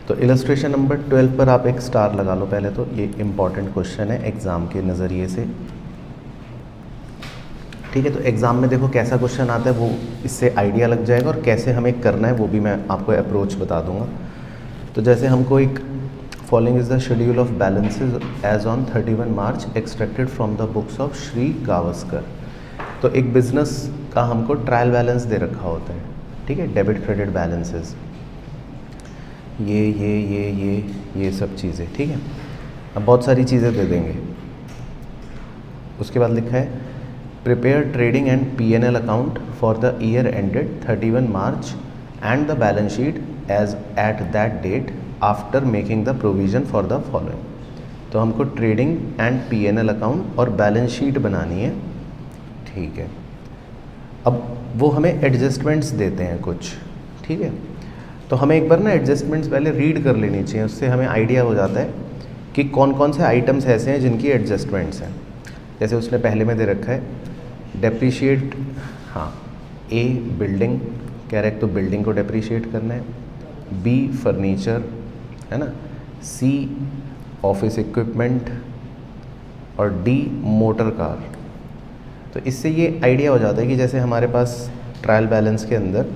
तो illustration number 12 पर आप एक स्टार लगा लो पहले, तो ये इम्पॉर्टेंट क्वेश्चन है एग्ज़ाम के नज़रिए से। ठीक है, तो एग्ज़ाम में देखो कैसा क्वेश्चन आता है वो इससे आइडिया लग जाएगा, और कैसे हमें करना है वो भी मैं आपको अप्रोच बता दूंगा। तो जैसे हमको एक following is the schedule of balances as on 31 March extracted from the books of Shri Gavaskar. तो एक बिजनेस का हमको ट्रायल बैलेंस दे रखा होता है, ठीक है, डेबिट क्रेडिट बैलेंसेज, ये सब चीज़ें, ठीक है। अब बहुत सारी चीज़ें दे देंगे। उसके बाद लिखा है prepare trading and P&L account for the year ended 31 March and the balance sheet as at that date after making the provision for the following. तो हमको ट्रेडिंग एंड P&L अकाउंट और बैलेंस शीट बनानी है, ठीक है। अब वो हमें एडजस्टमेंट्स देते हैं कुछ, ठीक है। तो हमें एक बार ना एडजस्टमेंट्स पहले रीड कर लेनी चाहिए, उससे हमें आइडिया हो जाता है कि कौन कौन से आइटम्स ऐसे हैं जिनकी एडजस्टमेंट्स हैं। जैसे उसने पहले में दे रखा है डेप्रीशिएट, हाँ, ए बिल्डिंग कह रहे हैं तो बिल्डिंग को डेप्रीशिएट करना है, बी फर्नीचर, है ना, सी ऑफिस इक्विपमेंट, और डी मोटर कार। तो इससे ये आइडिया हो जाता है कि जैसे हमारे पास ट्रायल बैलेंस के अंदर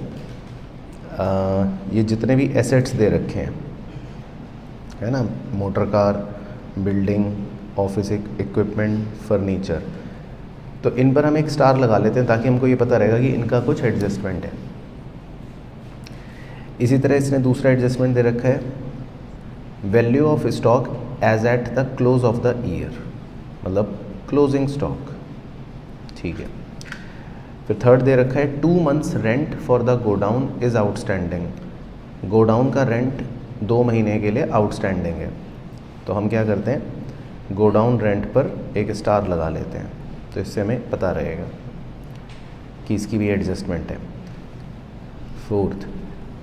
ये जितने भी एसेट्स दे रखे हैं, है ना, motor car, building, office equipment, furniture, तो इन पर हम एक स्टार लगा लेते हैं ताकि हमको ये पता रहेगा कि इनका कुछ एडजस्टमेंट है। इसी तरह इसने दूसरा एडजस्टमेंट दे रखा है value of stock as at the close of the year, मतलब क्लोजिंग स्टॉक, ठीक है। फिर थर्ड दे रखा है 2 months rent for the godown is outstanding. Godown का रेंट 2 महीने के लिए आउटस्टैंडिंग है। तो हम क्या करते हैं, गोडाउन रेंट पर एक स्टार लगा लेते हैं, तो इससे हमें पता रहेगा कि इसकी भी एडजस्टमेंट है। Fourth,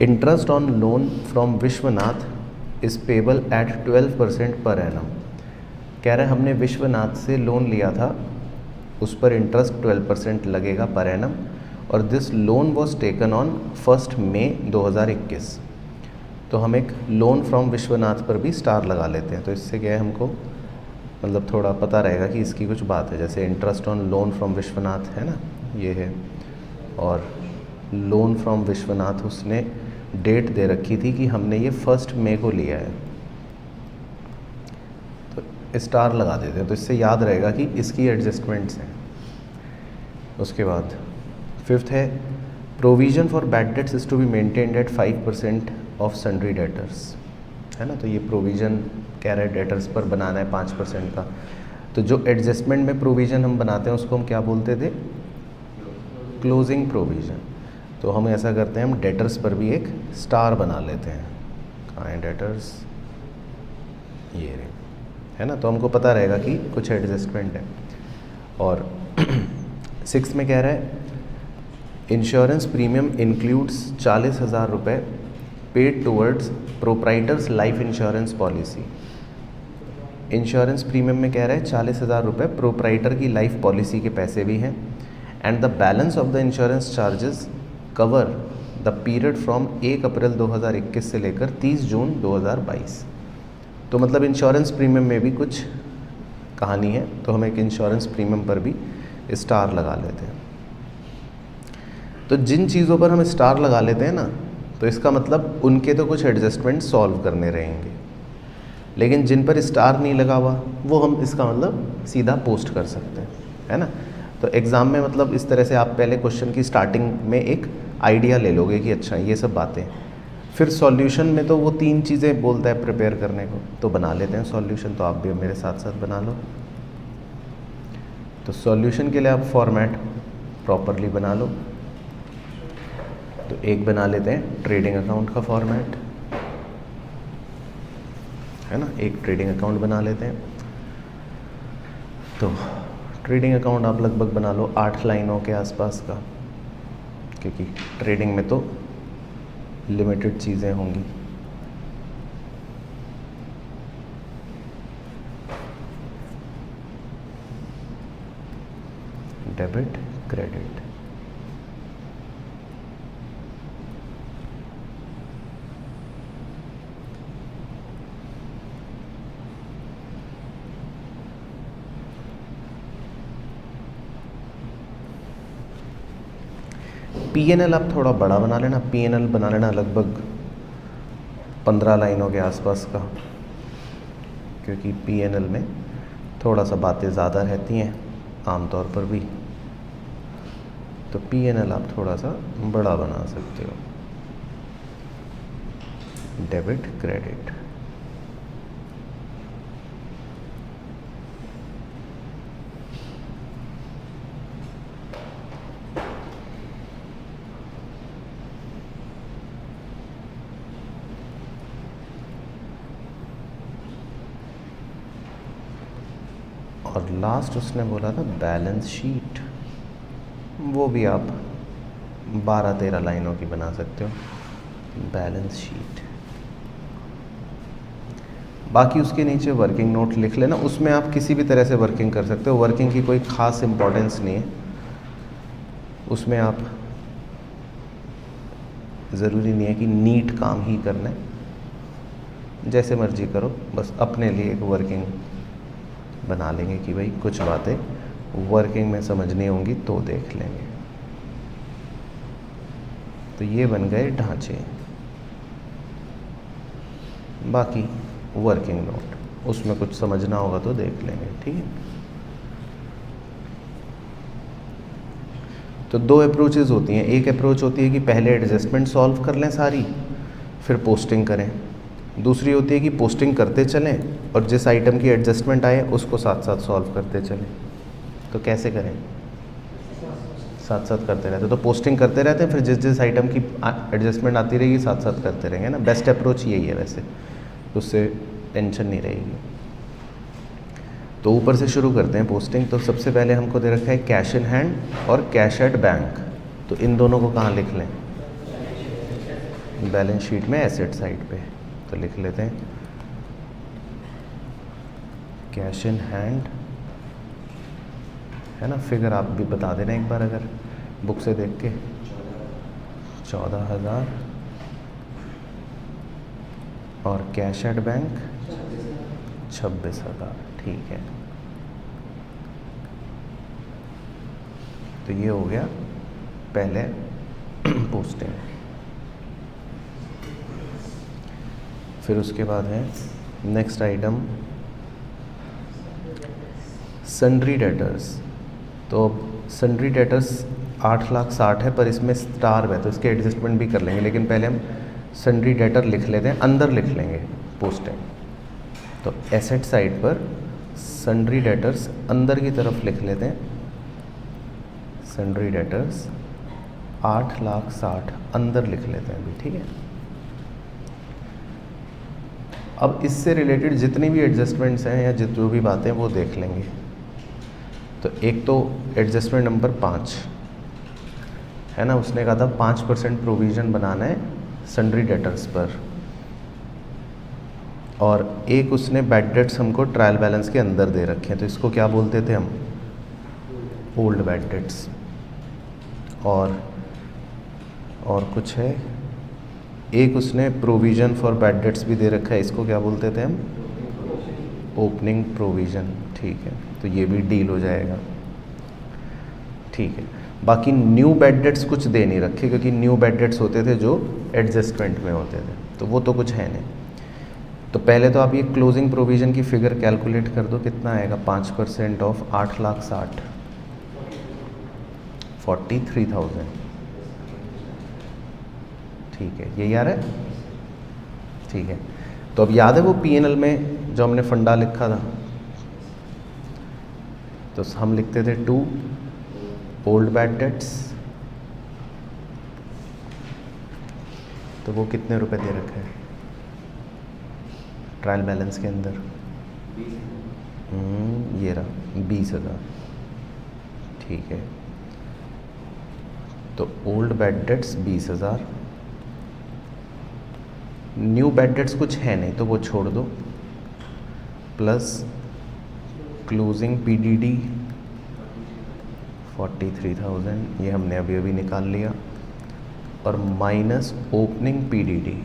interest on loan from Vishwanath is payable eight 12% per annum. कह रहे हैं हमने विश्वनाथ से लोन लिया था, उस पर इंटरेस्ट 12% लगेगा पर एनम, और this loan was taken on 1 मई 2021। तो हम एक लोन फ्रॉम विश्वनाथ पर भी स्टार लगा लेते हैं, तो इससे क्या है हमको मतलब थोड़ा पता रहेगा कि इसकी कुछ बात है। जैसे interest on loan from Vishwanath है ना, ये है, और लोन फ्रॉम विश्वनाथ उसने डेट दे रखी थी कि हमने ये 1 मई को लिया है, तो स्टार लगा देते हैं, तो इससे याद रहेगा कि इसकी एडजस्टमेंट्स हैं। उसके बाद फिफ्थ है provision for bad debts is to be maintained at 5% of sundry debtors, है ना। तो ये प्रोविज़न कह रहे हैं डेटर्स पर बनाना है 5% का। तो जो एडजस्टमेंट में प्रोविज़न हम बनाते हैं उसको हम क्या बोलते थे, क्लोजिंग प्रोविज़न। तो हम ऐसा करते हैं, हम डेटर्स पर भी एक स्टार बना लेते हैं। कहाँ है डेटर्स, ये रहे, है ना। तो हमको पता रहेगा कि कुछ एडजस्टमेंट है। और 6 में कह रहा है इंश्योरेंस प्रीमियम इंक्लूड्स 40,000 रुपये paid towards proprietors life insurance policy. Insurance premium में कह रहा है 40,000 रुपये प्रोप्राइटर की लाइफ पॉलिसी के पैसे भी हैं, and the balance of the insurance charges cover the period from 1 April 2021 से लेकर 30 जून 2022। तो मतलब इंश्योरेंस प्रीमियम में भी कुछ कहानी है, तो हम एक इंश्योरेंस प्रीमियम पर भी स्टार लगा लेते हैं। तो जिन चीज़ों पर हम स्टार लगा लेते हैं ना, तो इसका मतलब उनके तो कुछ एडजस्टमेंट सॉल्व करने रहेंगे, लेकिन जिन पर स्टार नहीं लगा हुआ वो हम इसका मतलब सीधा पोस्ट कर सकते हैं, है ना। तो एग्ज़ाम में मतलब इस तरह से आप पहले क्वेश्चन की स्टार्टिंग में एक आइडिया ले लोगे कि अच्छा ये सब बातें। फिर सॉल्यूशन में तो वो 3 चीज़ें बोलता है प्रिपेयर करने को, तो बना लेते हैं सॉल्यूशन। तो आप भी मेरे साथ साथ बना लो। तो सॉल्यूशन के लिए आप फॉर्मेट प्रॉपरली बना लो। तो एक बना लेते हैं ट्रेडिंग अकाउंट का फॉर्मेट, है ना, एक ट्रेडिंग अकाउंट बना लेते हैं। तो ट्रेडिंग अकाउंट आप लगभग बना लो 8 लाइनों के आसपास का, क्योंकि ट्रेडिंग में तो लिमिटेड चीज़ें होंगी। डेबिट क्रेडिट, पीएनएल आप थोड़ा बड़ा बना लेना, पीएनएल बना लेना लगभग 15 लाइनों के आसपास का, क्योंकि पीएनएल में थोड़ा सा बातें ज़्यादा रहती हैं आमतौर पर भी, तो पीएनएल आप थोड़ा सा बड़ा बना सकते हो। डेबिट क्रेडिट, और लास्ट उसने बोला था बैलेंस शीट, वो भी आप 12-13 लाइनों की बना सकते हो बैलेंस शीट। बाकी उसके नीचे वर्किंग नोट लिख लेना, उसमें आप किसी भी तरह से वर्किंग कर सकते हो, वर्किंग की कोई ख़ास इम्पोर्टेंस नहीं है उसमें। आप ज़रूरी नहीं है कि नीट काम ही करना है, जैसे मर्जी करो, बस अपने लिए एक वर्किंग बना लेंगे कि भाई कुछ बातें वर्किंग में समझनी होंगी तो देख लेंगे। तो ये बन गए ढांचे। बाकी वर्किंग नोट, उसमें कुछ समझना होगा तो देख लेंगे, ठीक है। तो दो अप्रोचेज़ होती हैं, एक अप्रोच होती है कि पहले एडजस्टमेंट सॉल्व कर लें सारी, फिर पोस्टिंग करें। दूसरी होती है कि पोस्टिंग करते चलें और जिस आइटम की एडजस्टमेंट आए उसको साथ साथ सॉल्व करते चलें। तो कैसे करें? साथ साथ करते रहते, तो पोस्टिंग करते रहते हैं, फिर जिस जिस आइटम की एडजस्टमेंट आती रहेगी साथ साथ करते रहेंगे ना। बेस्ट अप्रोच यही है वैसे, उससे टेंशन नहीं रहेगी। तो ऊपर से शुरू करते हैं पोस्टिंग। तो सबसे पहले हमको दे रखा है कैश इन हैंड और कैश एट बैंक, तो इन दोनों को कहाँ लिख लें? बैलेंस शीट में एसेट साइड पे, तो लिख लेते हैं कैश इन हैंड, है ना। फिगर आप भी बता देना एक बार अगर बुक से देख के, 14,000, और कैश एट बैंक 26,000, ठीक है। तो ये हो गया पहले पोस्टिंग। फिर उसके बाद है नेक्स्ट आइटम सन्ड्री डेटर्स। तो सन्ड्री डेटर्स 8,60,000 है, पर इसमें स्टार है तो इसके एडजस्टमेंट भी कर लेंगे, लेकिन पहले हम सन्ड्री डेटर लिख लेते हैं, अंदर लिख लेंगे पोस्टिंग। तो एसेट साइड पर सन्ड्री डेटर्स अंदर की तरफ लिख लेते हैं, सन्ड्री डेटर्स 8,60,000 अंदर लिख लेते हैं अभी, ठीक है। अब इससे रिलेटेड जितनी भी एडजस्टमेंट्स हैं या जो भी बातें हैं वो देख लेंगे। तो एक तो एडजस्टमेंट नंबर 5 है ना, उसने कहा था 5% प्रोविज़न बनाना है सन्ड्री डेटर्स पर, और एक उसने बैड डेट्स हमको ट्रायल बैलेंस के अंदर दे रखे हैं, तो इसको क्या बोलते थे हम? Old bad debts. और कुछ है, एक उसने प्रोविज़न फॉर बैड डेट्स भी दे रखा है, इसको क्या बोलते थे हम? ओपनिंग प्रोविज़न, ठीक है। तो ये भी डील हो जाएगा, ठीक है। बाकी न्यू बैड डेट्स कुछ दे नहीं रखे, क्योंकि न्यू बैड डेट्स होते थे जो एडजस्टमेंट में होते थे, तो वो तो कुछ है नहीं। तो पहले तो आप ये क्लोजिंग प्रोविज़न की फिगर कैलकुलेट कर दो, कितना आएगा? 5% ऑफ 8,60,000, 43,000, ठीक है। ये याद है, ठीक है। तो अब याद है वो पीएनएल में जो हमने फंडा लिखा था, तो हम लिखते थे 2 ओल्ड बैड डेट्स, तो वो कितने रुपए दे रखे हैं ट्रायल बैलेंस के अंदर? ये रहा 20,000, ठीक है। तो old bad debts 20,000, new bad debts कुछ है नहीं तो वो छोड़ दो, प्लस क्लोजिंग पीडीडी 43,000, ये हमने अभी अभी निकाल लिया, और माइनस ओपनिंग पीडीडी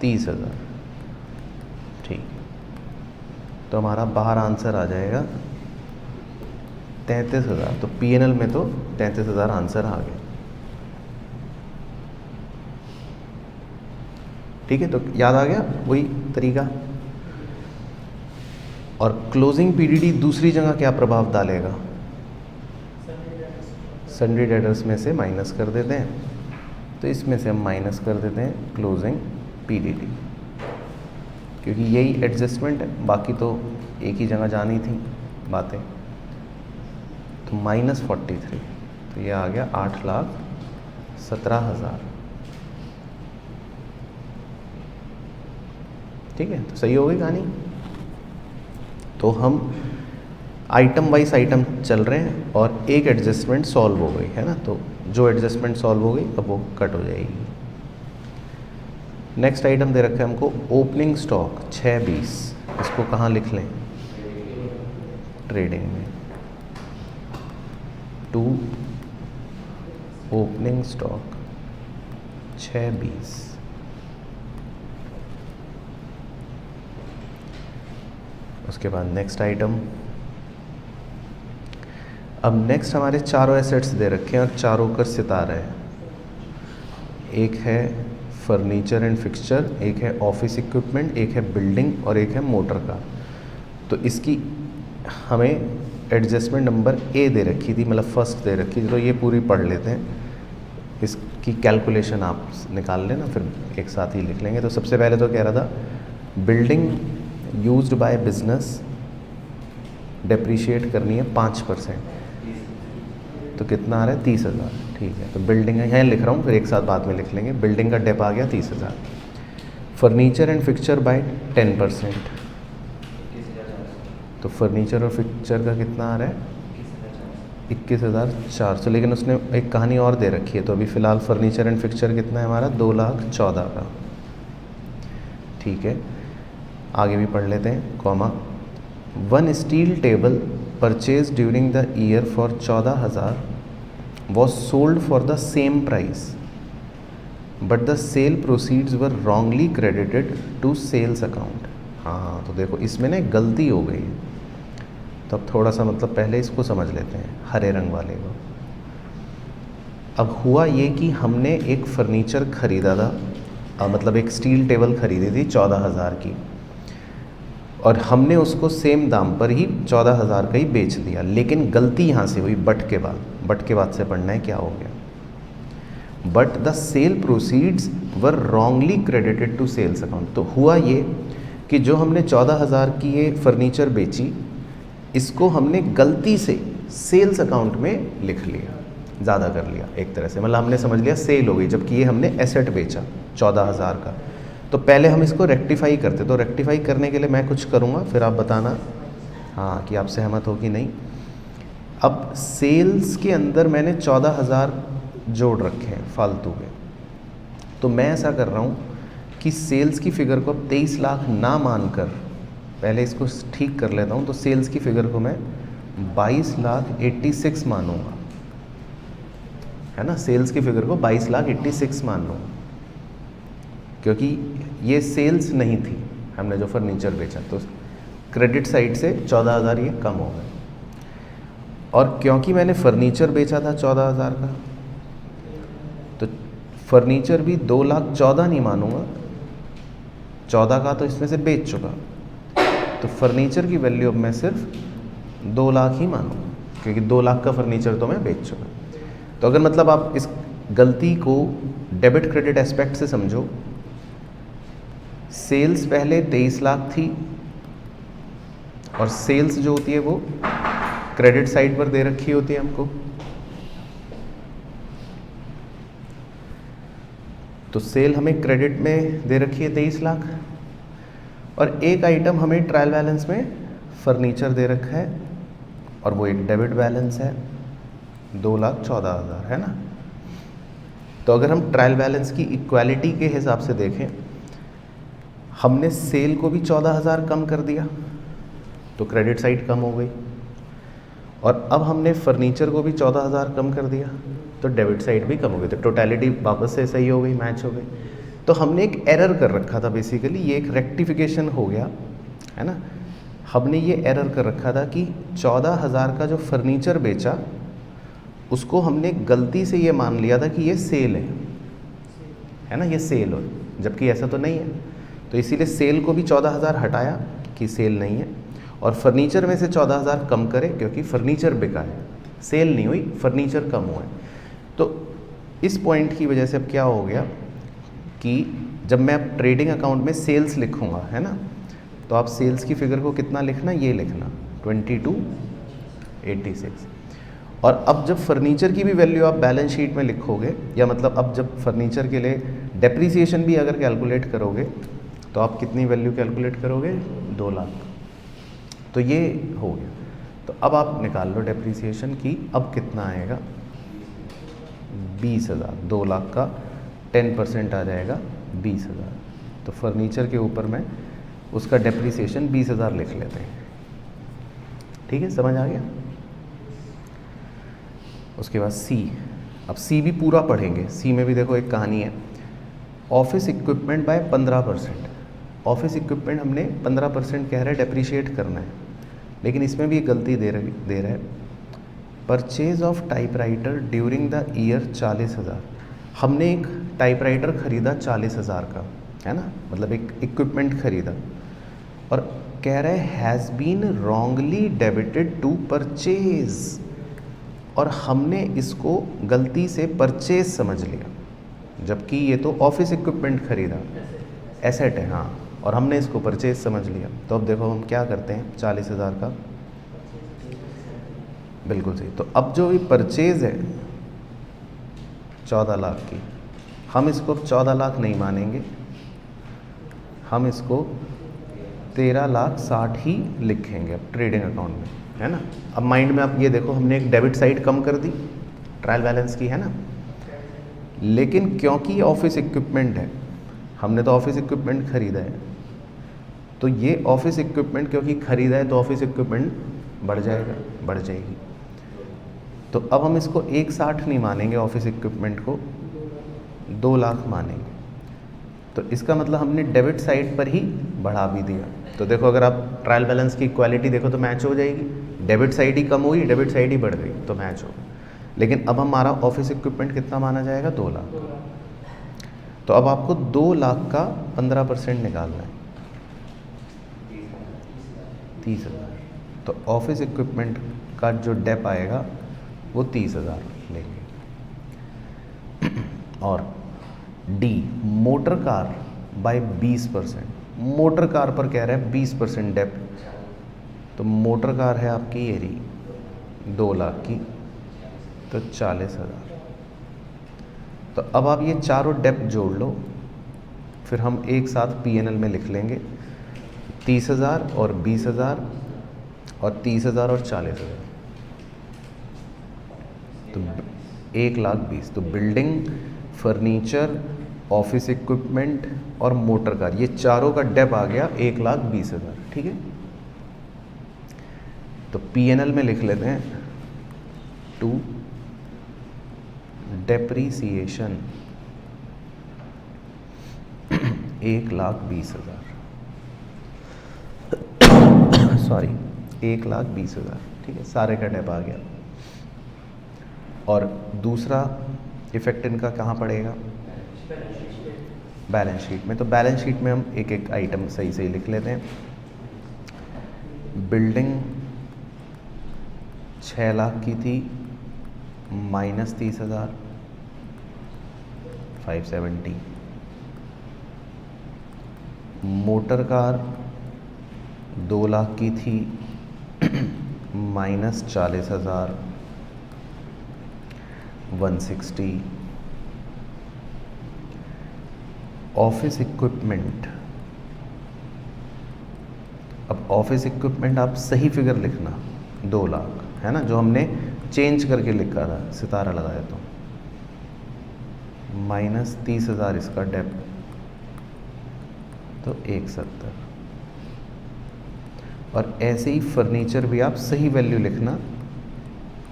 30,000, ठीक। तो हमारा बाहर आंसर आ जाएगा 33,000, तो P&L में तो 33,000 आंसर आ गया। ठीक है, तो याद आ गया वही तरीका। और क्लोजिंग पीडीडी दूसरी जगह क्या प्रभाव डालेगा? सन्ड्री डेटर्स में से माइनस कर देते हैं, तो इसमें से हम माइनस कर देते हैं क्लोजिंग पीडीडी, क्योंकि यही एडजस्टमेंट है, बाकी तो एक ही जगह जानी थी बातें। तो -43, तो ये आ गया 8,17,000। ठीक है, तो सही हो गई कहानी। तो हम आइटम वाइज आइटम चल रहे हैं और एक एडजस्टमेंट सॉल्व हो गई है ना, तो जो एडजस्टमेंट सॉल्व हो गई अब वो कट हो जाएगी। नेक्स्ट आइटम दे रखा है हमको ओपनिंग स्टॉक 620, इसको कहाँ लिख लें? ट्रेडिंग में। To opening stock 620। उसके बाद नेक्स्ट आइटम। अब नेक्स्ट हमारे चारों एसेट्स दे रखे हैं और चारों का सितारा है। एक है फर्नीचर एंड फिक्सचर, एक है ऑफिस इक्विपमेंट, एक है बिल्डिंग और एक है मोटर कार। तो इसकी हमें एडजस्टमेंट नंबर ए दे रखी थी, मतलब फर्स्ट दे रखी थी, तो ये पूरी पढ़ लेते हैं। इसकी कैलकुलेशन आप निकाल लेना, फिर एक साथ ही लिख लेंगे। तो सबसे पहले तो कह रहा था building used by business depreciate करनी है 5%, तो कितना आ रहा है? 30,000। ठीक है, तो बिल्डिंग है, यहाँ लिख रहा हूँ, फिर एक साथ बाद में लिख लेंगे। बिल्डिंग का डेप आ गया 30,000। फर्नीचर एंड फिक्सचर बाय 10%, तो फर्नीचर और फिक्सचर का कितना आ रहा है? 21,400। लेकिन उसने एक कहानी और दे रखी है, तो अभी फ़िलहाल फर्नीचर एंड फिक्सचर कितना है हमारा? 2,14,000 का। ठीक है, आगे भी पढ़ लेते हैं। Comma, one steel table purchase during the year for 14,000 was sold for the same price but the sale proceeds were wrongly credited to sales account. हाँ, तो देखो इसमें ना गलती हो गई है, तो अब थोड़ा सा मतलब पहले इसको समझ लेते हैं, हरे रंग वाले को। अब हुआ ये कि हमने एक फर्नीचर ख़रीदा था, मतलब एक स्टील टेबल ख़रीदी थी 14,000 की, और हमने उसको सेम दाम पर ही 14,000 का ही बेच दिया। लेकिन गलती यहाँ से हुई बट के बाद। बट के बाद से पढ़ना है, क्या हो गया? But the sale proceeds were wrongly credited to sales account. तो हुआ ये कि जो हमने 14,000 की ये फर्नीचर बेची, इसको हमने गलती से सेल्स अकाउंट में लिख लिया, ज़्यादा कर लिया एक तरह से, मतलब हमने समझ लिया सेल हो गई, जबकि ये हमने एसेट बेचा 14,000 का। तो पहले हम इसको रेक्टिफाई करते, तो रेक्टिफाई करने के लिए मैं कुछ करूँगा, फिर आप बताना हाँ कि आप सहमत हो कि नहीं। अब सेल्स के अंदर मैंने 14,000 जोड़ रखे हैं फालतू के, तो मैं ऐसा कर रहा हूँ कि सेल्स की फ़िगर को अब 23 लाख ना मानकर पहले इसको ठीक कर लेता हूँ। तो सेल्स की फ़िगर को मैं 22,86,000 मानूंगा, है ना। सेल्स की फ़िगर को 22,86,000 मान लूँगा, क्योंकि ये सेल्स नहीं थी, हमने जो फर्नीचर बेचा, तो क्रेडिट साइड से 14,000 ये कम हो गए। और क्योंकि मैंने फर्नीचर बेचा था 14,000 का, तो फर्नीचर भी 2,14,000 नहीं मानूंगा, 14 का तो इसमें से बेच चुका, तो फर्नीचर की वैल्यू अब मैं सिर्फ 2 लाख ही मानूंगा, क्योंकि 2 लाख का फर्नीचर तो मैं बेच चुका। तो अगर मतलब आप इस गलती को डेबिट क्रेडिट एस्पेक्ट से समझो, सेल्स पहले 23 लाख थी, और सेल्स जो होती है वो क्रेडिट साइड पर दे रखी होती है हमको, तो सेल हमें क्रेडिट में दे रखी है 23 लाख, और एक आइटम हमें ट्रायल बैलेंस में फर्नीचर दे रखा है, और वो एक डेबिट बैलेंस है 2,14,000, है ना। तो अगर हम ट्रायल बैलेंस की इक्वालिटी के हिसाब से देखें, हमने सेल को भी 14,000 कम कर दिया, तो क्रेडिट साइड कम हो गई, और अब हमने फर्नीचर को भी 14,000 कम कर दिया, तो डेबिट साइड भी कम हो गई, तो टोटलिटी वापस से सही हो गई, मैच हो गई। तो हमने एक एरर कर रखा था बेसिकली, ये एक रेक्टिफिकेशन हो गया, है ना। हमने ये एरर कर रखा था कि 14,000 का जो फर्नीचर बेचा उसको हमने गलती से ये मान लिया था कि ये सेल है ना, ये सेल हो, जबकि ऐसा तो नहीं है। तो इसीलिए सेल को भी 14,000 हटाया कि सेल नहीं है, और फर्नीचर में से 14,000 कम करे क्योंकि फर्नीचर बिका है, सेल नहीं हुई, फर्नीचर कम हुआ है। तो इस पॉइंट की वजह से अब क्या हो गया कि जब मैं अब ट्रेडिंग अकाउंट में सेल्स लिखूंगा, है ना, तो आप सेल्स की फिगर को कितना लिखना, ये लिखना 2286। और अब जब फर्नीचर की भी वैल्यू आप बैलेंस शीट में लिखोगे, या मतलब अब जब फर्नीचर के लिए डेप्रीसिएशन भी अगर कैलकुलेट करोगे तो आप कितनी वैल्यू कैलकुलेट करोगे, 2 लाख। तो ये हो गया। तो अब आप निकाल लो डेप्रीसिएशन की, अब कितना आएगा, 20,000। 2 लाख का 10% आ जाएगा 20,000। तो फर्नीचर के ऊपर में उसका डेप्रीसिएशन 20,000 लिख लेते हैं। ठीक है, समझ आ गया। उसके बाद सी, अब सी भी पूरा पढ़ेंगे। सी में भी देखो एक कहानी है, office equipment by 15%। Office equipment हमने 15% कह रहे हैं डेप्रीशिएट करना है, लेकिन इसमें भी एक गलती दे रहा है, purchase of typewriter during the year 40,000। हमने एक टाइपराइटर खरीदा 40,000 का, है ना, मतलब एक इक्विपमेंट खरीदा, और कह रहे has been wrongly debited to purchase, और हमने इसको गलती से परचेज समझ लिया, जबकि ये तो ऑफिस इक्विपमेंट खरीदा, एसेट है, हाँ, और हमने इसको परचेज समझ लिया। तो अब देखो हम क्या करते हैं, 40,000 का, बिल्कुल सही। तो अब जो ये परचेज है 14 लाख की, हम इसको अब 14 लाख नहीं मानेंगे, हम इसको 13,60,000 ही लिखेंगे अब ट्रेडिंग अकाउंट में, है ना। अब माइंड में आप ये देखो, हमने एक डेबिट साइड कम कर दी ट्रायल बैलेंस की, है ना, लेकिन क्योंकि ये ऑफिस इक्विपमेंट है, हमने तो ऑफिस इक्विपमेंट खरीदा है, तो ये ऑफिस इक्विपमेंट क्योंकि खरीदा है तो ऑफिस इक्विपमेंट बढ़ जाएगी। तो अब हम इसको 1,60,000 नहीं मानेंगे, ऑफिस इक्विपमेंट को 2 लाख मानेंगे। तो इसका मतलब हमने डेबिट साइड पर ही बढ़ा भी दिया। तो देखो अगर आप ट्रायल बैलेंस की क्वालिटी देखो तो मैच हो जाएगी, डेबिट साइड ही कम हुई, डेबिट साइड ही बढ़ गई, तो मैच होगा। लेकिन अब हमारा ऑफिस इक्विपमेंट कितना माना जाएगा, 2 लाख। तो अब आपको 2 लाख का 15% निकालना है, 30,000। तो ऑफिस इक्विपमेंट का जो डेप आएगा वो 30,000 लेंगे। और D, motor car by 20%। Motor car पर कह रहा है 20% डेप, तो मोटर कार है आपकी ये रही 2 लाख की, तो 40,000। तो अब आप ये चारों डेप जोड़ लो, फिर हम एक साथ पीएनएल में लिख लेंगे, 30,000 और 20,000 और 30,000 और 40,000, तो 1,20,000। तो बिल्डिंग, फर्नीचर, ऑफिस इक्विपमेंट और मोटर कार, ये चारों का डेप आ गया 1,20,000। ठीक है, तो पीएनएल में लिख लेते हैं टू डेप्रीसिएशन 1,20,000, सॉरी 1,20,000। ठीक है, सारे का डेप आ गया। और दूसरा इफेक्ट इनका कहाँ पड़ेगा, बैलेंस शीट में। तो बैलेंस शीट में हम एक एक आइटम सही सही लिख लेते हैं। बिल्डिंग 6 लाख की थी, माइनस 30,000, 570। मोटर कार 2 लाख की थी, माइनस 40,000, 160। ऑफिस इक्विपमेंट, अब ऑफिस इक्विपमेंट आप सही फिगर लिखना, 2 लाख, है ना, जो हमने चेंज करके लिखा था, सितारा लगाया तो, माइनस 30,000 इसका डेप, तो 170। और ऐसे ही फर्नीचर भी आप सही वैल्यू लिखना,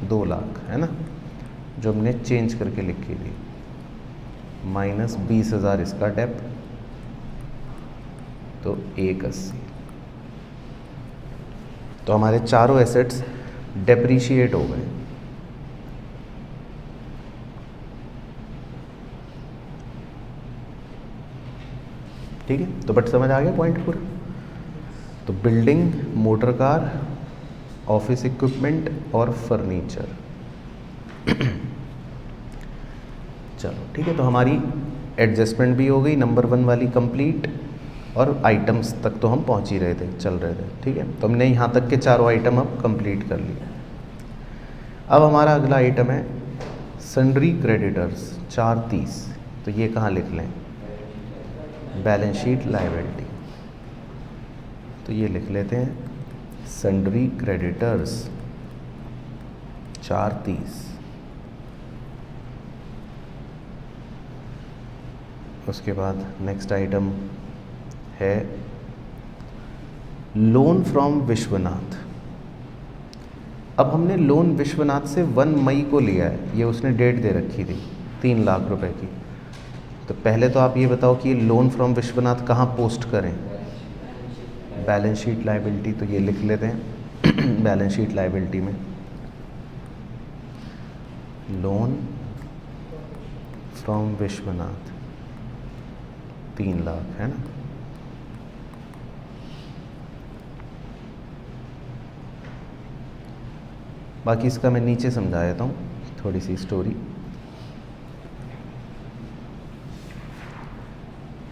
2 लाख, है ना, जो हमने चेंज करके लिखी थी, माइनस 20,000 इसका डेप, तो 180। तो हमारे चारों एसेट्स डेप्रीशिएट हो गए। ठीक है, तो बट समझ आ गया पॉइंट पूरा। तो building, motor car, office equipment और फर्नीचर। चलो ठीक है, तो हमारी एडजस्टमेंट भी हो गई नंबर 1 वाली कंप्लीट, और आइटम्स तक तो हम पहुंच ही रहे थे, चल रहे थे। ठीक है, तो हमने यहाँ तक के चारों आइटम अब कंप्लीट कर लिए। अब हमारा अगला आइटम है सन्ड्री क्रेडिटर्स 430। तो ये कहाँ लिख लें, बैलेंस शीट लायबिलिटी। तो ये लिख लेते हैं सन्ड्री क्रेडिटर्स 430। उसके बाद नेक्स्ट आइटम है लोन फ्रॉम विश्वनाथ। अब हमने लोन विश्वनाथ से 1 मई को लिया है, ये उसने डेट दे रखी थी 3 लाख रुपए की। तो पहले तो आप ये बताओ कि लोन फ्रॉम विश्वनाथ कहाँ पोस्ट करें, बैलेंस शीट लायबिलिटी। तो ये लिख लेते हैं बैलेंस शीट लायबिलिटी में लोन फ्रॉम विश्वनाथ 3 लाख, है ना। बाकी इसका मैं नीचे समझा देता हूँ थोड़ी सी स्टोरी।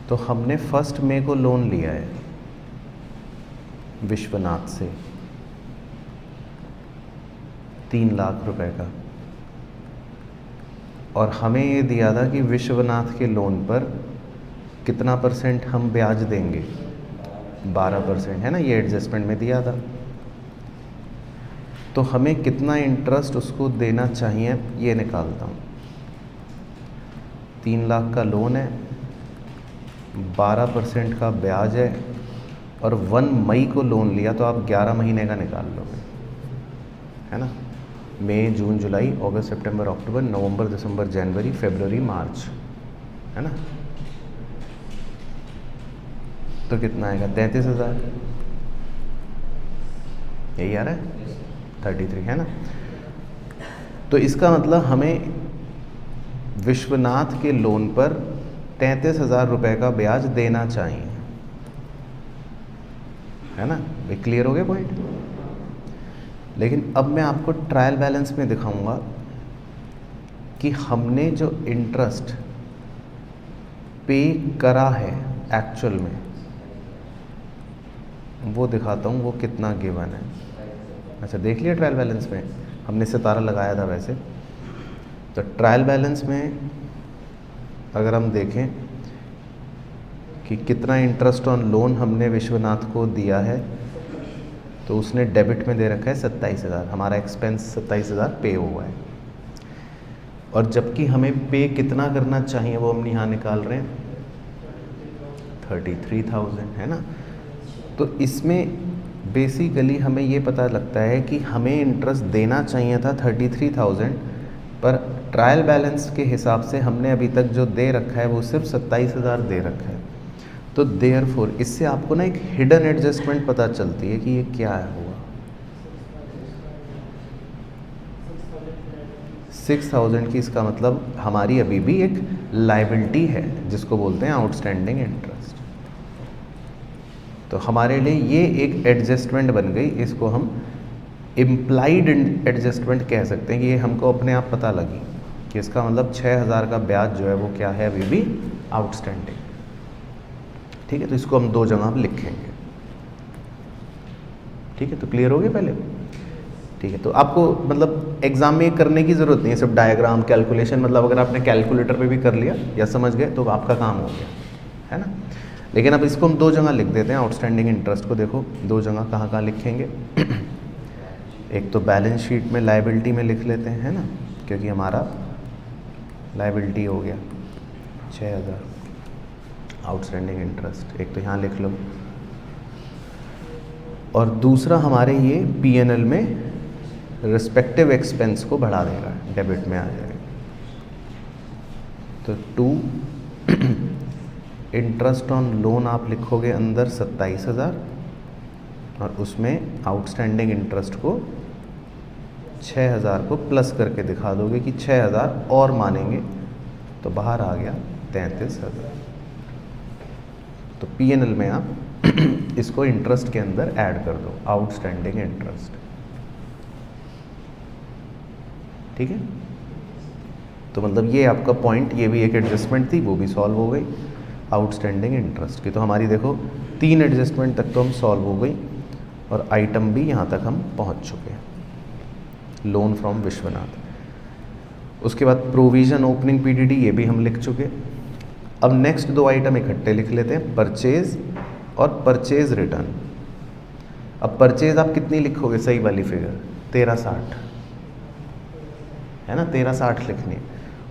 तो हमने 1 मई को लोन लिया है विश्वनाथ से 3 लाख रुपए का, और हमें ये दिया था कि विश्वनाथ के लोन पर कितना % हम ब्याज देंगे, 12%, है ना, ये एडजस्टमेंट में दिया था। तो हमें कितना इंटरेस्ट उसको देना चाहिए ये निकालता हूँ। 3 लाख का लोन है, 12% का ब्याज है, और 1 मई को लोन लिया, तो आप 11 महीने का निकाल लोगे, है ना। मई, जून, जुलाई, अगस्त, सितंबर, अक्टूबर, नवंबर, दिसंबर, जनवरी, फरवरी, मार्च, है ना। तो कितना आएगा, 33,000, यही आ रहा है, 33, है ना। तो इसका मतलब हमें विश्वनाथ के लोन पर 33,000 रुपये का ब्याज देना चाहिए, है ना। ये क्लियर हो गया पॉइंट। लेकिन अब मैं आपको ट्रायल बैलेंस में दिखाऊंगा कि हमने जो इंटरेस्ट पे करा है एक्चुअल में, वो दिखाता हूँ वो कितना गिवन है। अच्छा, देख लिया ट्रायल बैलेंस में, हमने सितारा लगाया था वैसे। तो ट्रायल बैलेंस में अगर हम देखें कि कितना इंटरेस्ट ऑन लोन हमने विश्वनाथ को दिया है, तो उसने डेबिट में दे रखा है 27,000, हमारा एक्सपेंस 27,000 पे हुआ है। और जबकि हमें पे कितना करना चाहिए वो हम यहाँ निकाल रहे हैं 33,000, है ना। तो इसमें बेसिकली हमें ये पता लगता है कि हमें इंटरेस्ट देना चाहिए था 33,000, पर ट्रायल बैलेंस के हिसाब से हमने अभी तक जो दे रखा है वो सिर्फ 27,000 दे रखा है। तो देयरफॉर इससे आपको ना एक हिडन एडजस्टमेंट पता चलती है कि ये क्या हुआ। 6,000 की, इसका मतलब हमारी अभी भी एक लायबिलिटी है जिसको बोलते हैं आउटस्टैंडिंग इंटरेस्ट। तो हमारे लिए ये एक एडजस्टमेंट बन गई, इसको हम इम्प्लाइड एडजस्टमेंट कह सकते हैं कि ये हमको अपने आप पता लगी कि इसका मतलब 6,000 का ब्याज जो है वो क्या है, अभी भी आउटस्टैंडिंग। ठीक है, तो इसको हम 2 जगह लिखेंगे। ठीक है, तो क्लियर हो गया पहले। ठीक है, तो आपको मतलब एग्जाम में करने की ज़रूरत नहीं है, सिर्फ डायग्राम कैलकुलेशन, मतलब अगर आपने कैलकुलेटर पे भी कर लिया या समझ गए तो आपका काम हो गया, है ना। लेकिन अब इसको हम 2 जगह लिख देते हैं आउटस्टैंडिंग इंटरेस्ट को। देखो 2 जगह कहाँ कहाँ लिखेंगे एक तो बैलेंस शीट में लायबिलिटी में लिख लेते हैं, है ना, क्योंकि हमारा लायबिलिटी हो गया 6,000 आउटस्टैंडिंग इंटरेस्ट, एक तो यहाँ लिख लो। और दूसरा हमारे ये P&L में रिस्पेक्टिव एक्सपेंस को बढ़ा देगा, डेबिट में आ जाएगा। तो 2 इंटरेस्ट ऑन लोन आप लिखोगे अंदर 27,000, और उसमें आउटस्टैंडिंग इंटरेस्ट को 6,000 को प्लस करके दिखा दोगे कि 6,000 और मानेंगे, तो बाहर आ गया 33,000। तो P&L में आप इसको इंटरेस्ट के अंदर ऐड कर दो, आउटस्टैंडिंग इंटरेस्ट। ठीक है, तो मतलब ये आपका पॉइंट, ये भी एक एडजस्टमेंट थी, वो भी सॉल्व हो गई आउटस्टैंडिंग इंटरेस्ट की। तो हमारी देखो 3 एडजस्टमेंट तक तो हम सॉल्व हो गई और आइटम भी यहाँ तक हम पहुँच चुके हैं, लोन फ्रॉम विश्वनाथ। उसके बाद प्रोविज़न ओपनिंग PDD ये भी हम लिख चुके। अब नेक्स्ट 2 आइटम इकट्ठे लिख लेते हैं, परचेज और परचेज रिटर्न। अब परचेज आप कितनी लिखोगे, सही वाली फिगर 1360 है ना, 1360 लिखनी है,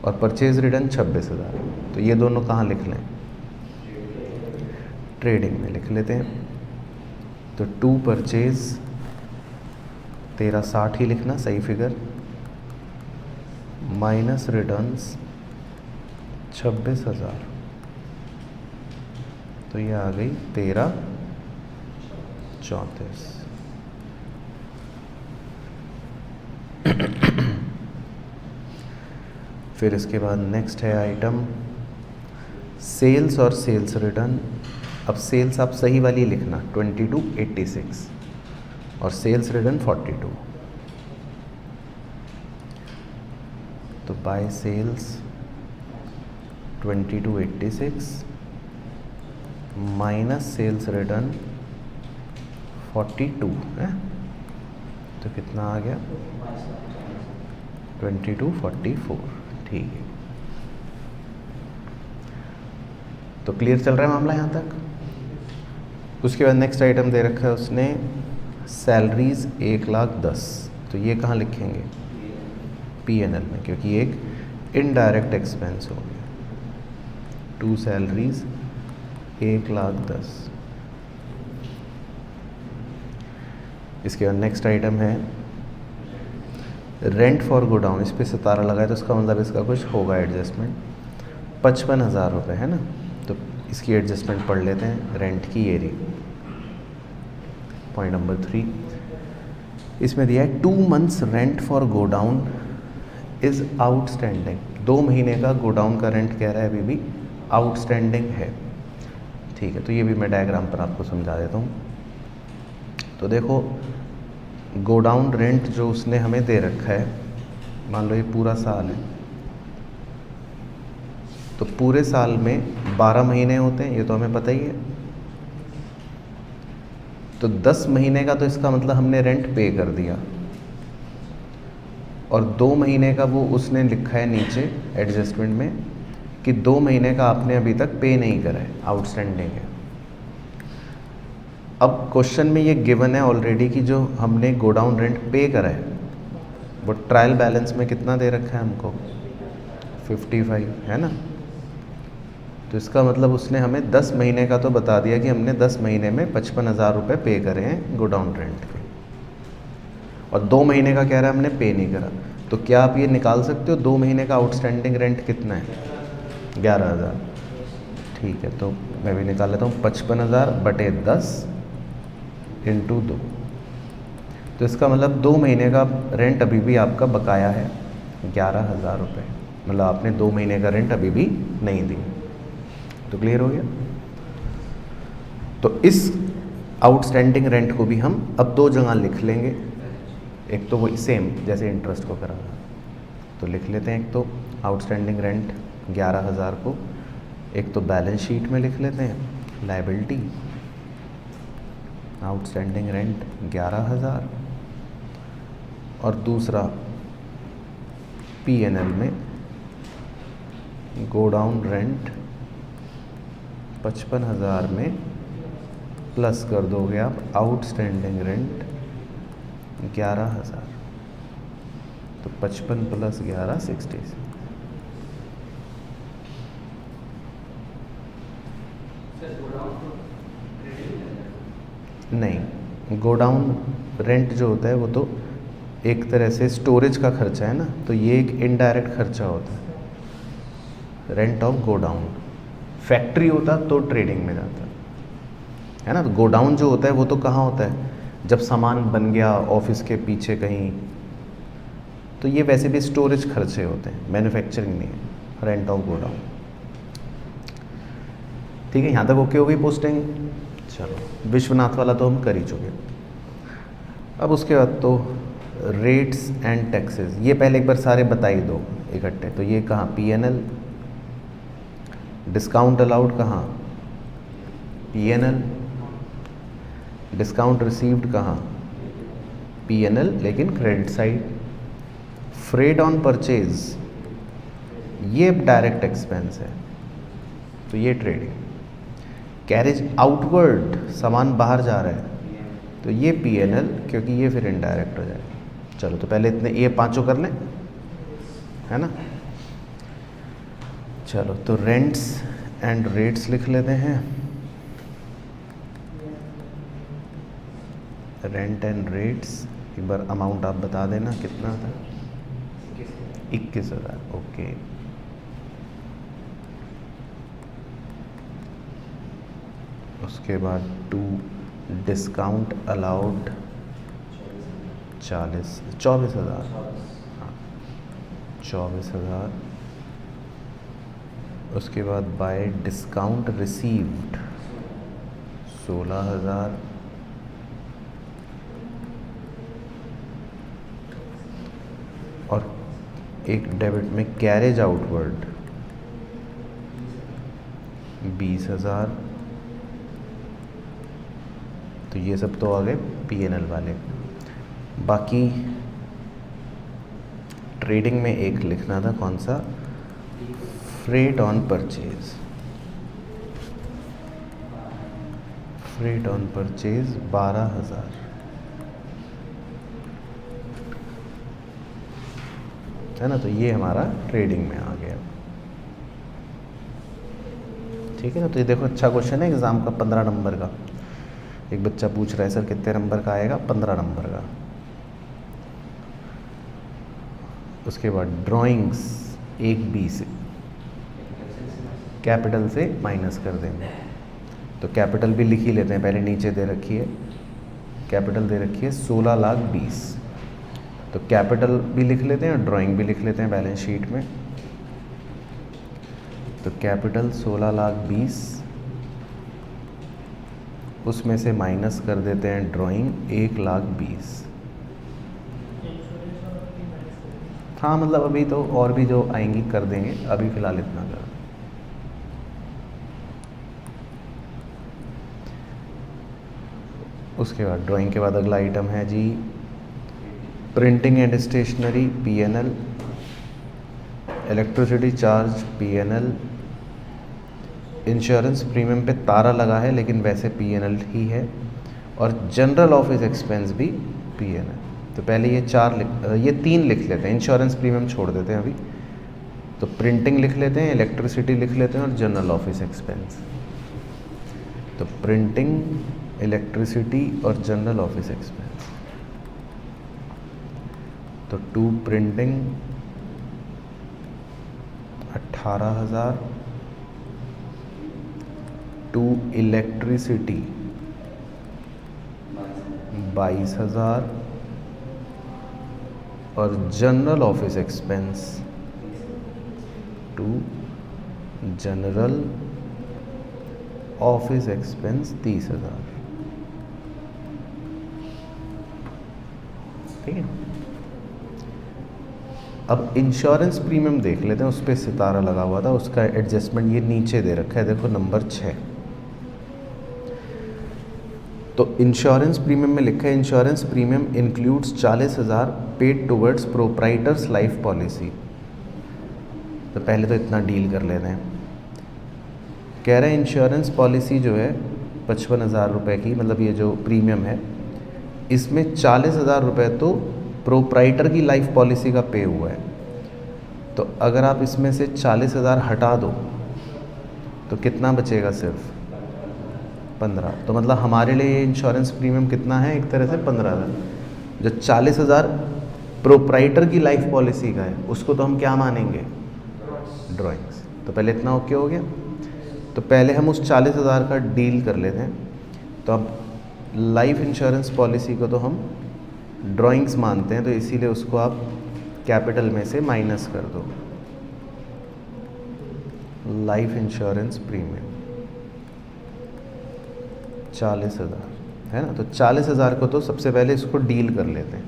और परचेज रिटर्न 26,000। तो ये दोनों कहाँ लिख लें, ट्रेडिंग में लिख लेते हैं। तो टू परचेज 1360 ही लिखना, सही फिगर, माइनस रिटर्न्स 26,000, तो ये आ गई 1334। फिर इसके बाद नेक्स्ट है आइटम सेल्स और सेल्स रिटर्न। अब सेल्स आप सही वाली लिखना 2286 और सेल्स रिटर्न 42। तो by sales 2286 minus sales return 42 है, तो कितना आ गया 2244। ठीक है, तो क्लियर चल रहा है मामला यहाँ तक। उसके बाद नेक्स्ट आइटम दे रखा है उसने सैलरीज 1,10,000, तो ये कहाँ लिखेंगे, P&L में, क्योंकि ये एक इनडायरेक्ट एक्सपेंस हो गया। To salaries 1,10,000। इसके बाद नेक्स्ट आइटम है रेंट फॉर गोडाउन। इस पर 17 लगा है, तो इसका मतलब इसका कुछ होगा एडजस्टमेंट, 55,000 रुपये है ना। तो इसकी एडजस्टमेंट पढ़ लेते हैं, रेंट की एरी। पॉइंट नंबर 3 इसमें दिया है 2 months rent for godown is outstanding. 2 महीने का गोडाउन का रेंट कह रहा है, अभी भी आउटस्टैंडिंग है। ठीक है, तो ये भी मैं डायग्राम पर आपको समझा देता हूँ। तो देखो गोडाउन रेंट जो उसने हमें दे रखा है, मान लो ये पूरा साल है, तो पूरे साल में 12 महीने होते हैं, ये तो हमें पता ही है। तो 10 महीने का तो इसका मतलब हमने रेंट पे कर दिया, और 2 महीने का वो उसने लिखा है नीचे एडजस्टमेंट में कि 2 महीने का आपने अभी तक पे नहीं करा है, आउटस्टैंडिंग है। अब क्वेश्चन में ये गिवन है ऑलरेडी कि जो हमने गोडाउन रेंट पे करा है वो ट्रायल बैलेंस में कितना दे रखा है हमको, 55 है ना। तो इसका मतलब उसने हमें 10 महीने का तो बता दिया कि हमने 10 महीने में 55,000 रुपये पे करे हैं गोडाउन रेंट के, और 2 महीने का कह रहा है हमने पे नहीं करा। तो क्या आप ये निकाल सकते हो 2 महीने का आउटस्टैंडिंग रेंट कितना है, 11,000। ठीक है, तो मैं भी निकाल लेता हूँ, 55,000 बटे 10 इंटू 2। तो इसका मतलब 2 महीने का रेंट अभी भी आपका बकाया है 11,000 रुपये, मतलब आपने 2 महीने का रेंट अभी भी नहीं दी। तो क्लियर हो गया। तो इस आउटस्टैंडिंग रेंट को भी हम अब 2 जगह लिख लेंगे, एक तो वो सेम जैसे इंटरेस्ट को करा, तो लिख लेते हैं। एक तो आउटस्टैंडिंग रेंट 11,000 को एक तो बैलेंस शीट में लिख लेते हैं, लायबिलिटी आउटस्टैंडिंग रेंट 11,000, और दूसरा P&L में गोडाउन रेंट 55,000 में प्लस कर दोगे आप आउटस्टैंडिंग रेंट 11,000, तो 55 + 11 60। नहीं, गोडाउन रेंट जो होता है वो तो एक तरह से स्टोरेज का खर्चा है ना, तो ये एक इनडायरेक्ट खर्चा होता है, रेंट ऑफ गोडाउन। फैक्ट्री होता तो ट्रेडिंग में जाता है ना। तो गोडाउन जो होता है वो तो कहाँ होता है, जब सामान बन गया ऑफिस के पीछे कहीं, तो ये वैसे भी स्टोरेज खर्चे होते हैं, मैन्युफैक्चरिंग नहीं है, रेंट ऑफ गोडाउन। ठीक है, यहाँ तक ओके हो गई पोस्टिंग। चलो विश्वनाथ वाला तो हम कर ही चुके। अब उसके बाद तो रेट्स एंड टैक्सेस, ये पहले एक बार सारे बता ही दो इकट्ठे। तो ये कहाँ, पीएनएल। डिस्काउंट अलाउड कहाँ, पीएनएल। डिस्काउंट रिसीव्ड कहाँ, पीएनएल लेकिन credit side. Freight on purchase, ये डायरेक्ट एक्सपेंस है, तो ये ट्रेडिंग। कैरेज आउटवर्ड, सामान बाहर जा रहा है, तो ये पीएनएल, क्योंकि ये फिर इनडायरेक्ट हो जाएगा। चलो तो पहले इतने ये पांचों कर लें, है ना। चलो तो रेंट्स एंड रेट्स लिख लेते हैं। रेंट एंड रेट्स, एक बार अमाउंट आप बता देना कितना था। 21,000, ओके। उसके बाद टू डिस्काउंट अलाउड 24,000, हाँ 24,000। उसके बाद बाय डिस्काउंट रिसीव्ड 16,000। और एक डेबिट में कैरेज आउटवर्ड 20,000। तो ये सब तो आ गए पीएनएल वाले। बाकी ट्रेडिंग में एक लिखना था, कौन सा, freight on purchase. Freight on purchase 12,000। है ना, तो ये हमारा ट्रेडिंग में आ गया। ठीक है ना, तो ये देखो अच्छा क्वेश्चन है एग्ज़ाम का, 15 नंबर का। एक बच्चा पूछ रहा है सर कितने नंबर का आएगा, 15 नंबर का। उसके बाद ड्राइंग्स 1B से, कैपिटल से माइनस कर देंगे। तो कैपिटल भी लिख ही लेते हैं, पहले नीचे दे रखी है, कैपिटल दे रखी है 16,20,000। तो कैपिटल भी लिख लेते हैं और ड्राइंग भी लिख लेते हैं बैलेंस शीट में। तो कैपिटल 16,20,000, उसमें से माइनस कर देते हैं ड्राइंग 1,20,000। हाँ मतलब अभी तो और भी जो आएंगी कर देंगे, अभी फ़िलहाल इतना कर। उसके बाद ड्राइंग के बाद अगला आइटम है जी printing and stationery, PNL. Electricity charge, PNL. Insurance premium पे तारा लगा है लेकिन वैसे पीएनएल ही है। और जनरल ऑफिस एक्सपेंस भी पीएनएल। तो पहले ये 3 लिख लेते हैं, इंश्योरेंस प्रीमियम छोड़ देते हैं अभी। तो प्रिंटिंग लिख लेते हैं, इलेक्ट्रिसिटी लिख लेते हैं और जनरल ऑफिस एक्सपेंस। तो प्रिंटिंग, इलेक्ट्रिसिटी और जनरल ऑफिस एक्सपेंस। तो टू प्रिंटिंग 18,000, टू इलेक्ट्रिसिटी 22,000 और general office expense, to general office expense 30,000। ठीक है। अब इंश्योरेंस प्रीमियम देख लेते हैं, उस पर सितारा लगा हुआ था, उसका एडजस्टमेंट ये नीचे दे रखा है, देखो नंबर 6। तो इंश्योरेंस प्रीमियम में लिखा है insurance premium includes 40,000 paid towards proprietors life policy. तो पहले तो इतना डील कर लेते हैं। कह रहे हैं इंश्योरेंस पॉलिसी जो है 55,000 रुपये की, मतलब ये जो प्रीमियम है इसमें 40,000 रुपये तो प्रोप्राइटर की लाइफ पॉलिसी का पे हुआ है। तो अगर आप इसमें से 40,000 हटा दो तो कितना बचेगा, सिर्फ 15। तो मतलब हमारे लिए ये इंश्योरेंस प्रीमियम कितना है, एक तरह से 15,000। जो 40,000 प्रोप्राइटर की लाइफ पॉलिसी का है उसको तो हम क्या मानेंगे, ड्राइंग्स। तो पहले इतना ओके हो गया। तो पहले हम उस 40,000 का डील कर लेते हैं। तो अब लाइफ इंश्योरेंस पॉलिसी को तो हम ड्राइंग्स मानते हैं, तो इसीलिए उसको आप कैपिटल में से माइनस कर दो। लाइफ इंश्योरेंस प्रीमियम 40,000 है ना, तो 40,000 को तो सबसे पहले इसको डील कर लेते हैं।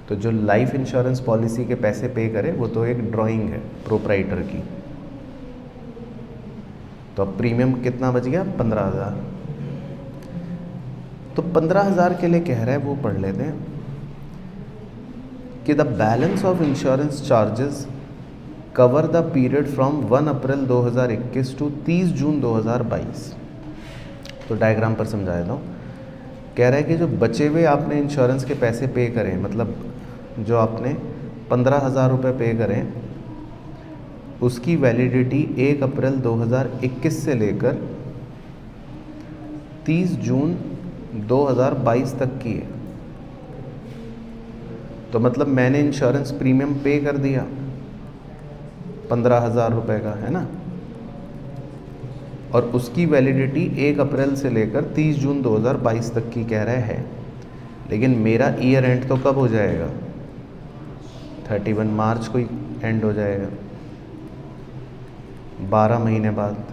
तो जो लाइफ इंश्योरेंस पॉलिसी के पैसे पे करे वो तो एक ड्राइंग है प्रोप्राइटर की। तो अब प्रीमियम कितना बच गया? 15,000। तो 15,000 के लिए कह रहा है, वो पढ़ लेते हैं कि the balance of insurance charges cover the period from 1 April 2021 to 30 June 2022। तो डायग्राम पर समझा देता हूँ। कह रहा है कि जो बचे हुए आपने इंश्योरेंस के पैसे पे करें, मतलब जो आपने 15,000 रुपये पे करें, उसकी वैलिडिटी 1 अप्रैल 2021 से लेकर 30 जून 2022 तक की है। तो मतलब मैंने इंश्योरेंस प्रीमियम पे कर दिया 15,000 रुपये का, है ना, और उसकी वैलिडिटी 1 अप्रैल से लेकर 30 जून 2022 तक की कह रहा है। लेकिन मेरा ईयर एंड तो कब हो जाएगा? 31 मार्च को ही एंड हो जाएगा, 12 महीने बाद।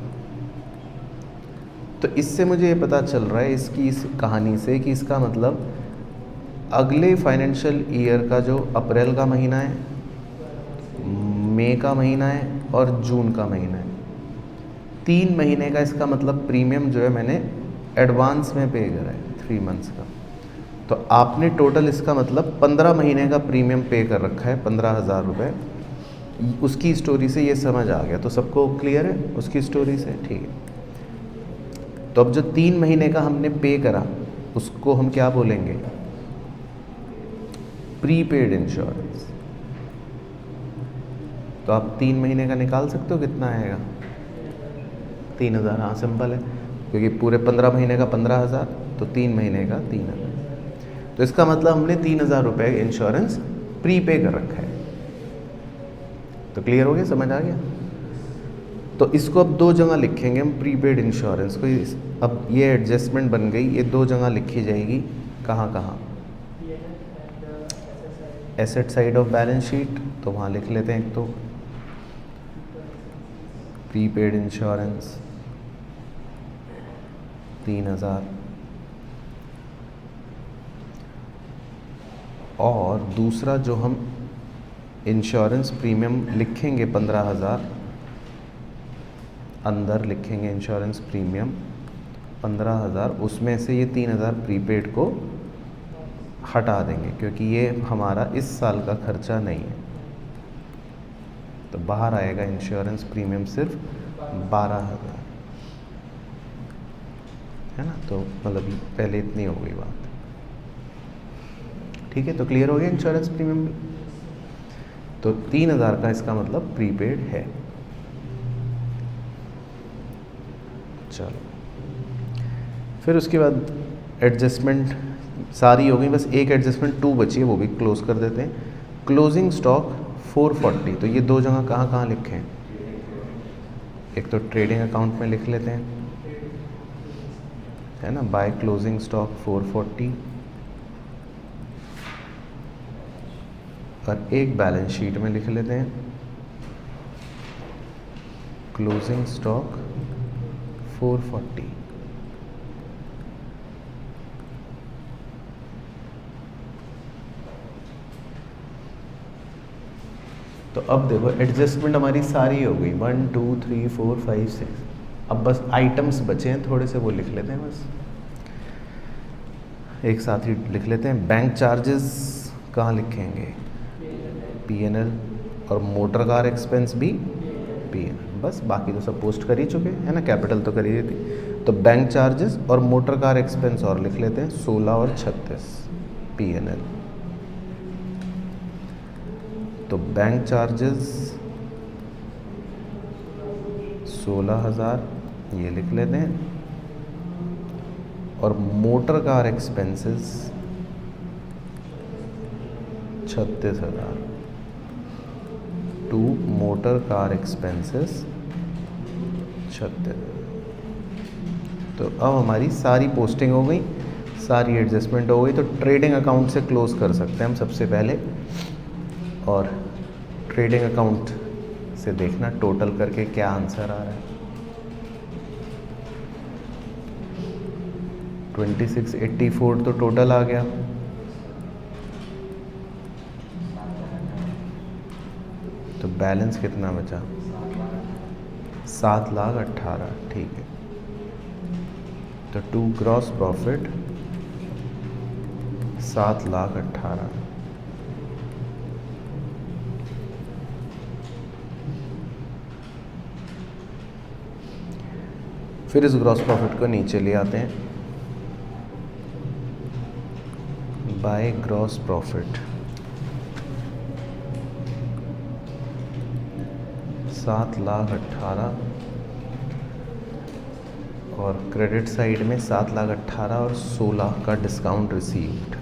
तो इससे मुझे ये पता चल रहा है इसकी इस कहानी से कि इसका मतलब अगले फाइनेंशियल ईयर का जो अप्रैल का महीना है, मई का महीना है और जून का महीना है, 3 महीने का इसका मतलब प्रीमियम जो है मैंने एडवांस में पे करा है 3 मंथ्स का। तो आपने टोटल इसका मतलब 15 महीने का प्रीमियम पे कर रखा है 15,000 रुपये। उसकी स्टोरी से ये समझ आ गया, तो सबको क्लियर है उसकी स्टोरी से? ठीक है। तो अब जो 3 महीने का हमने पे करा उसको हम क्या बोलेंगे? Prepaid insurance. तो आप 3 महीने का निकाल सकते हो कितना आएगा? 3,000। हाँ, सिंपल है, क्योंकि पूरे 15 महीने का 15,000, तो 3 महीने का 3,000। तो इसका मतलब हमने 3,000 रुपये इंश्योरेंस प्रीपे कर रखा है। तो क्लियर हो गया, समझ आ गया? तो इसको अब 2 जगह लिखेंगे हम प्रीपेड इंश्योरेंस को। अब ये एडजस्टमेंट बन गई, ये 2 जगह लिखी जाएगी। कहाँ कहाँ? Asset side of balance sheet, तो वहाँ लिख लेते हैं एक तो प्रीपेड इंश्योरेंस 3,000, और दूसरा जो हम इंश्योरेंस प्रीमियम लिखेंगे 15,000, अंदर लिखेंगे इंश्योरेंस प्रीमियम 15,000, उसमें से ये 3,000 प्रीपेड को हटा देंगे क्योंकि ये हमारा इस साल का खर्चा नहीं है। तो बाहर आएगा इंश्योरेंस प्रीमियम सिर्फ 12,000, है ना। तो मतलब पहले इतनी हो गई बात, ठीक है। तो क्लियर हो गया इंश्योरेंस प्रीमियम भी। तो 3,000 का इसका मतलब प्रीपेड है। चलो, फिर उसके बाद एडजस्टमेंट सारी हो गई, बस एक एडजस्टमेंट 2 बची है, वो भी क्लोज कर देते हैं। क्लोजिंग स्टॉक 440, तो ये 2 जगह कहाँ कहाँ लिखे हैं? एक तो ट्रेडिंग अकाउंट में लिख लेते हैं, है ना, बाय क्लोजिंग स्टॉक 440, और एक बैलेंस शीट में लिख लेते हैं क्लोजिंग स्टॉक 440। तो अब देखो एडजस्टमेंट हमारी सारी हो गई, 1 2 3 4 5 6। अब बस आइटम्स बचे हैं थोड़े से, वो लिख लेते हैं बस एक साथ ही लिख लेते हैं। बैंक चार्जेस कहाँ लिखेंगे? P&L, और मोटर कार एक्सपेंस भी P&L। बस बाकी तो सब पोस्ट कर ही चुके हैं, है ना, कैपिटल तो कर ही देती। तो बैंक चार्जेस और मोटर कार एक्सपेंस और लिख लेते हैं 16 और 36 P&L। तो बैंक चार्जेस 16,000 ये लिख लेते हैं, और motor car expenses 36,000 to motor car expenses 36। तो अब हमारी सारी पोस्टिंग हो गई, सारी एडजस्टमेंट हो गई, तो ट्रेडिंग अकाउंट से क्लोज कर सकते हैं हम सबसे पहले। और ट्रेडिंग अकाउंट से देखना टोटल करके क्या आंसर आ रहा है। 2684 तो टोटल आ गया। तो बैलेंस कितना बचा? 7,18,000। ठीक है, तो टू ग्रॉस प्रॉफिट 7,18,000। फिर इस ग्रॉस प्रॉफिट को नीचे ले आते हैं, बाय ग्रॉस प्रॉफिट 7,18,000 और क्रेडिट साइड में 7,18,000 और 16 का डिस्काउंट रिसीव्ड,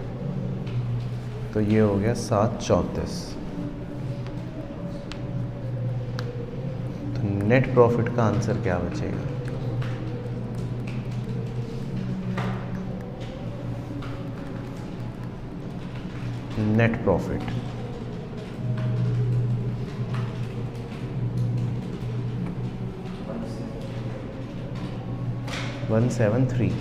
तो ये हो गया 7,34। तो नेट प्रॉफिट का आंसर क्या बचेगा? Net profit 173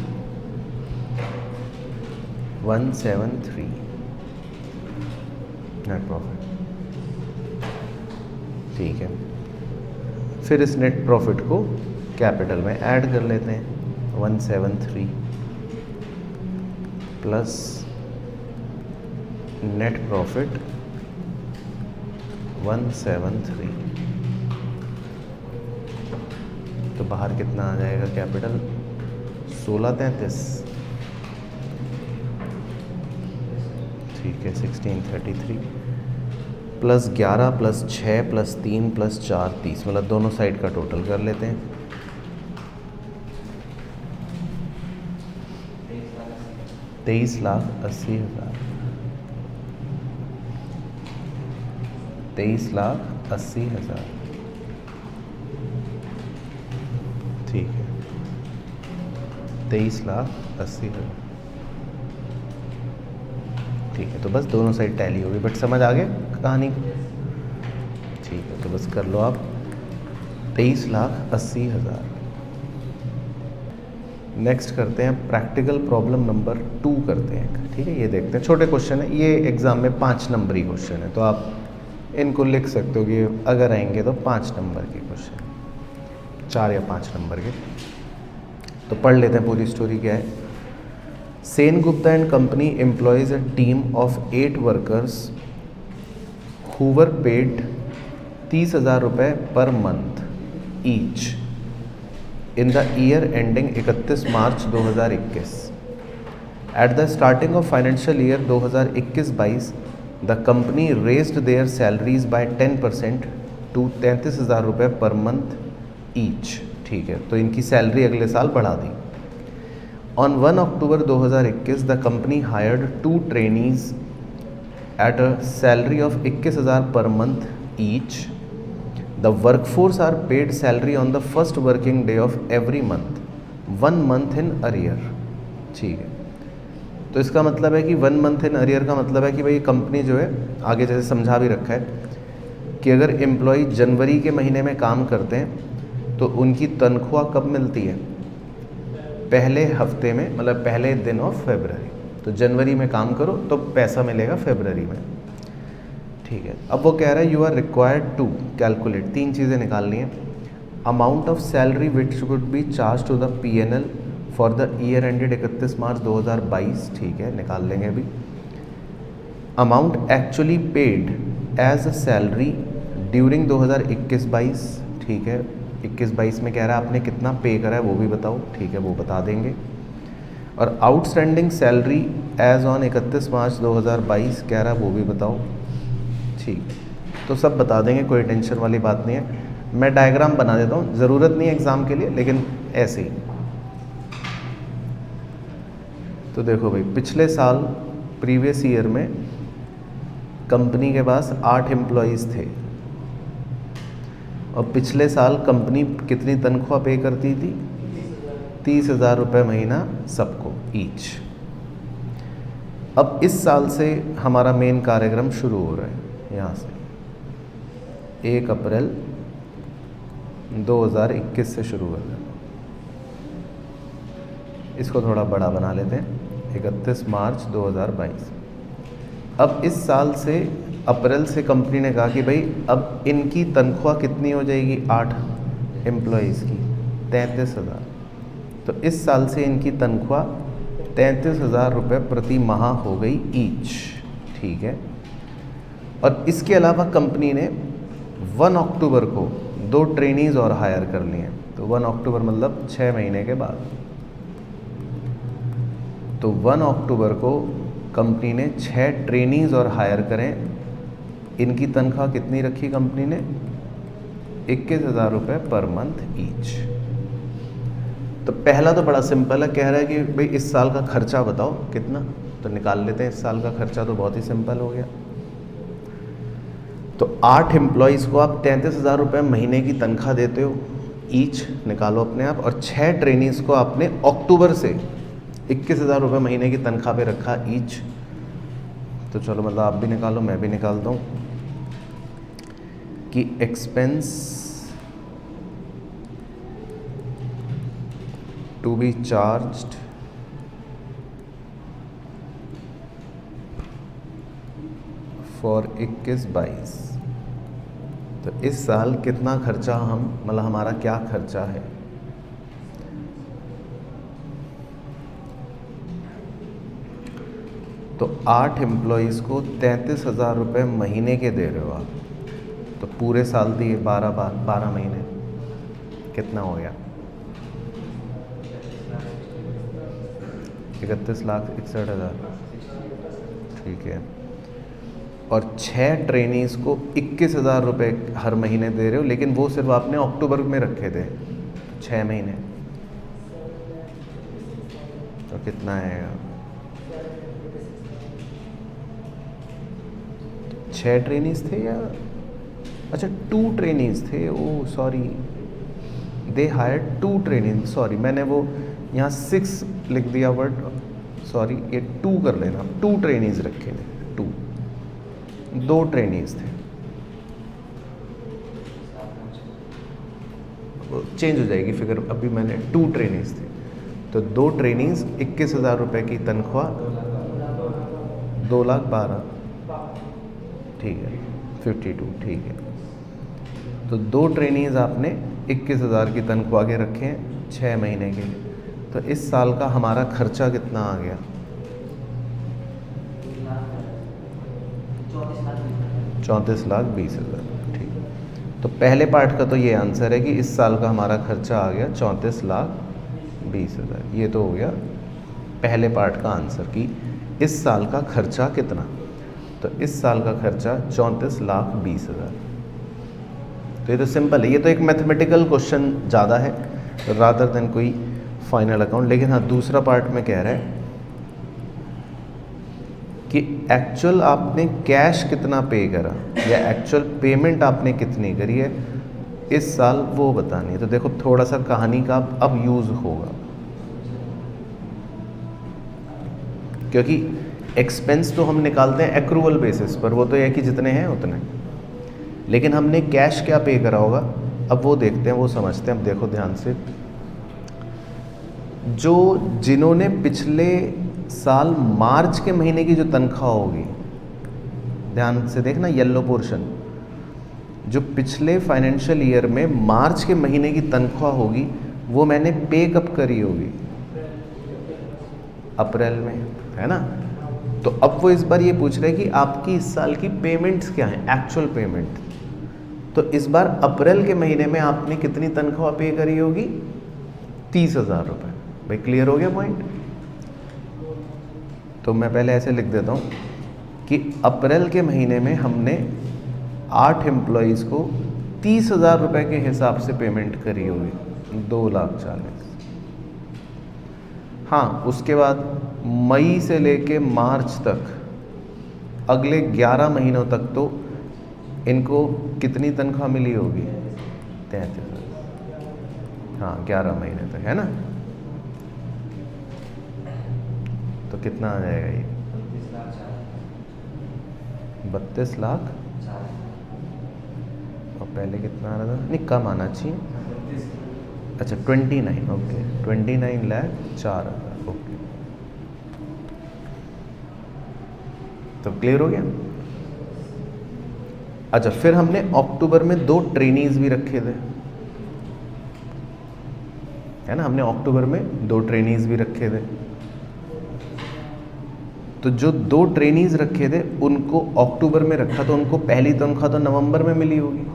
net profit. ठीक है, फिर इस नेट प्रॉफिट को कैपिटल में ऐड कर लेते हैं। 173 प्लस नेट प्रॉफिट 173, तो बाहर कितना आ जाएगा कैपिटल? 1633। ठीक है, 1633 प्लस 11 प्लस 6 प्लस 3 प्लस 4 30, मतलब दोनों साइड का टोटल कर लेते हैं। 23,80,000। 23,80,000। ठीक है, 23,80,000। ठीक है, तो बस दोनों साइड टैली होगी, बट समझ आ गया कहानी? ठीक है, तो बस कर लो आप 23,80,000। नेक्स्ट करते हैं प्रैक्टिकल प्रॉब्लम नंबर 2 करते हैं। ठीक है, ये देखते हैं, छोटे क्वेश्चन है ये, एग्जाम में 5 नंबर ही क्वेश्चन है, तो आप इनको लिख सकते हो कि अगर आएंगे तो 5 नंबर के क्वेश्चन, 4 या 5 नंबर के। तो पढ़ लेते हैं पूरी स्टोरी क्या है। Sen Gupta and company employs a team of 8 workers who were paid 30,000 रुपये per month each in the year ending 31 March 2021। At the starting of financial year 2021-22 the company raised their salaries by 10% to 33,000 रुपये per month each. ठीक है, तो इनकी salary अगले साल बढ़ा दी। On 1 October 2021 the company hired 2 trainees at a salary of 21,000 per month each. The workforce are paid salary on the first working day of every month, 1 month in arrear. ठीक है, तो इसका मतलब है कि 1 मंथ इन अरियर का मतलब है कि भाई कंपनी जो है, आगे जैसे समझा भी रखा है कि अगर एम्प्लॉय जनवरी के महीने में काम करते हैं तो उनकी तनख्वाह कब मिलती है? पहले हफ्ते में, मतलब पहले दिन ऑफ फरवरी। तो जनवरी में काम करो तो पैसा मिलेगा फरवरी में। ठीक है, अब वो कह रहा है you are required to calculate, 3 चीज़ें निकालनी है। Amount of salary which would be charge to the PNL for the year ended 31 March 2022। ठीक है, निकाल लेंगे अभी। Amount actually paid as a salary during 2021-22। ठीक है, 21-22 में कह रहा है आपने कितना पे करा है वो भी बताओ। ठीक है, वो बता देंगे। और outstanding salary as on 31 March 2022 कह रहा है वो भी बताओ। ठीक, तो सब बता देंगे, कोई टेंशन वाली बात नहीं है। मैं डायग्राम बना देता हूँ, ज़रूरत नहीं है एग्ज़ाम के लिए, लेकिन ऐसे ही। तो देखो भाई, पिछले साल प्रीवियस ईयर में कंपनी के पास 8 एम्प्लॉयज़ थे और पिछले साल कंपनी कितनी तनख्वाह पे करती थी? 30,000 रुपये महीना सबको ईच। अब इस साल से हमारा मेन कार्यक्रम शुरू हो रहा है यहाँ से 1 अप्रैल 2021 से शुरू कर देना। इसको थोड़ा बड़ा बना लेते हैं, 31 मार्च 2022। अब इस साल से अप्रैल से कंपनी ने कहा कि भाई अब इनकी तनख्वाह कितनी हो जाएगी, 8 एम्प्लॉयज़ की 33,000। तो इस साल से इनकी तनख्वाह 33,000 रुपये प्रति माह हो गई ईच, ठीक है। और इसके अलावा कंपनी ने 1 अक्टूबर को 2 ट्रेनीज़ और हायर कर लिए। तो 1 अक्टूबर मतलब 6 महीने के बाद। तो 1 अक्टूबर को कंपनी ने 6 ट्रेनीज़ और हायर करें। इनकी तनख्वाह कितनी रखी कंपनी ने, 21,000 रुपये पर मंथ ईच। तो पहला तो बड़ा सिंपल है, कह रहा है कि भाई इस साल का खर्चा बताओ कितना, तो निकाल लेते हैं। इस साल का खर्चा तो बहुत ही सिंपल हो गया। तो 8 एम्प्लॉयज़ को आप 33,000 रुपये महीने की तनख्वाह देते हो ईच, निकालो अपने आप। और 6 ट्रेनीज़ को आपने अक्टूबर से 21,000 रुपये महीने की तनख्वाह पे रखा ईच। तो चलो मतलब आप भी निकालो, मैं भी निकालता हूँ कि expense to be charged for 21-22। तो इस साल कितना खर्चा हम, मतलब हमारा क्या खर्चा है। तो 8 एम्प्लॉयज़ को 33,000 रुपये महीने के दे रहे हो आप। तो पूरे साल दिए 12 महीने, कितना हो गया, 31,61,000, ठीक है। और 6 ट्रेनीज़ को 21,000 रुपये हर महीने दे रहे हो, लेकिन वो सिर्फ आपने अक्टूबर में रखे थे 6 महीने। तो कितना आएगा, 6 ट्रेनीज़ थे या अच्छा 2 ट्रेनीज़ थे, ओ sorry, they hire 2 trainees, sorry मैंने वो यहाँ 6 लिख दिया वर्ड, सॉरी ये 2 कर लेना। 2 ट्रेनीज़ रखे थे, 2 ट्रेनीज़ थे, चेंज हो जाएगी फिगर। अभी मैंने 2 ट्रेनीज़ थे, तो 2 ट्रेनीज़ 21,000 रुपये की तनख्वाह, 2,12,000, ठीक है, 52, ठीक है। तो 2 ट्रेनीज़ आपने 21,000 की तनख्वाह के रखे हैं 6 महीने के लिए। तो इस साल का हमारा खर्चा कितना आ गया, 34,20,000, ठीक। तो पहले पार्ट का तो ये आंसर है कि इस साल का हमारा खर्चा आ गया 34,20,000। ये तो हो गया पहले पार्ट का आंसर कि इस साल का खर्चा कितना। तो इस साल का खर्चा 34,20,000। तो ये तो सिंपल है, ये तो एक मैथमेटिकल क्वेश्चन ज़्यादा है रादर देन कोई फाइनल अकाउंट। लेकिन हाँ, दूसरा पार्ट में कह रहा है कि एक्चुअल आपने कैश कितना पे करा या एक्चुअल पेमेंट आपने कितनी करी है इस साल, वो बतानी है। तो देखो थोड़ा सा कहानी का अब यूज़ होगा, क्योंकि एक्सपेंस तो हम निकालते हैं एक्रूवल बेसिस पर, वो तो है कि जितने हैं उतने, लेकिन हमने कैश क्या पे करा होगा अब वो देखते हैं, वो समझते हैं। अब देखो ध्यान से, जो जिन्होंने पिछले साल मार्च के महीने की जो तनख्वाह होगी, ध्यान से देखना येलो पोर्शन, जो पिछले फाइनेंशियल ईयर में मार्च के महीने की तनख्वाह होगी वो मैंने पे कब करी होगी, अप्रैल में, है ना। तो अब वो इस बार ये पूछ रहे हैं कि आपकी इस साल की पेमेंट्स क्या हैं, एक्चुअल पेमेंट। तो इस बार अप्रैल के महीने में आपने कितनी तनख्वाह पे करी होगी, 30,000 रुपये। भाई क्लियर हो गया पॉइंट। तो मैं पहले ऐसे लिख देता हूँ कि अप्रैल के महीने में हमने 8 एम्प्लॉयज़ को 30,000 रुपये के हिसाब से पेमेंट करी होगी, 2,40,000। हाँ, उसके बाद मई से लेके मार्च तक अगले 11 महीनों तक तो इनको कितनी तनख्वाह मिली होगी, 33,000। हाँ, 11 महीने तक, है ना। तो कितना आ जाएगा ये, 32 लाख और पहले कितना आ रहा था, नहीं कम आना चाहिए, अच्छा 29, ओके 29 लाख 4,000, ओके। तो क्लियर हो गया। अच्छा फिर हमने अक्टूबर में 2 ट्रेनीज भी रखे थे, है ना, हमने अक्टूबर में 2 ट्रेनीज भी रखे थे। तो जो 2 ट्रेनीज रखे थे उनको अक्टूबर में रखा, तो उनको पहली तनख्वाह तो नवंबर में मिली होगी,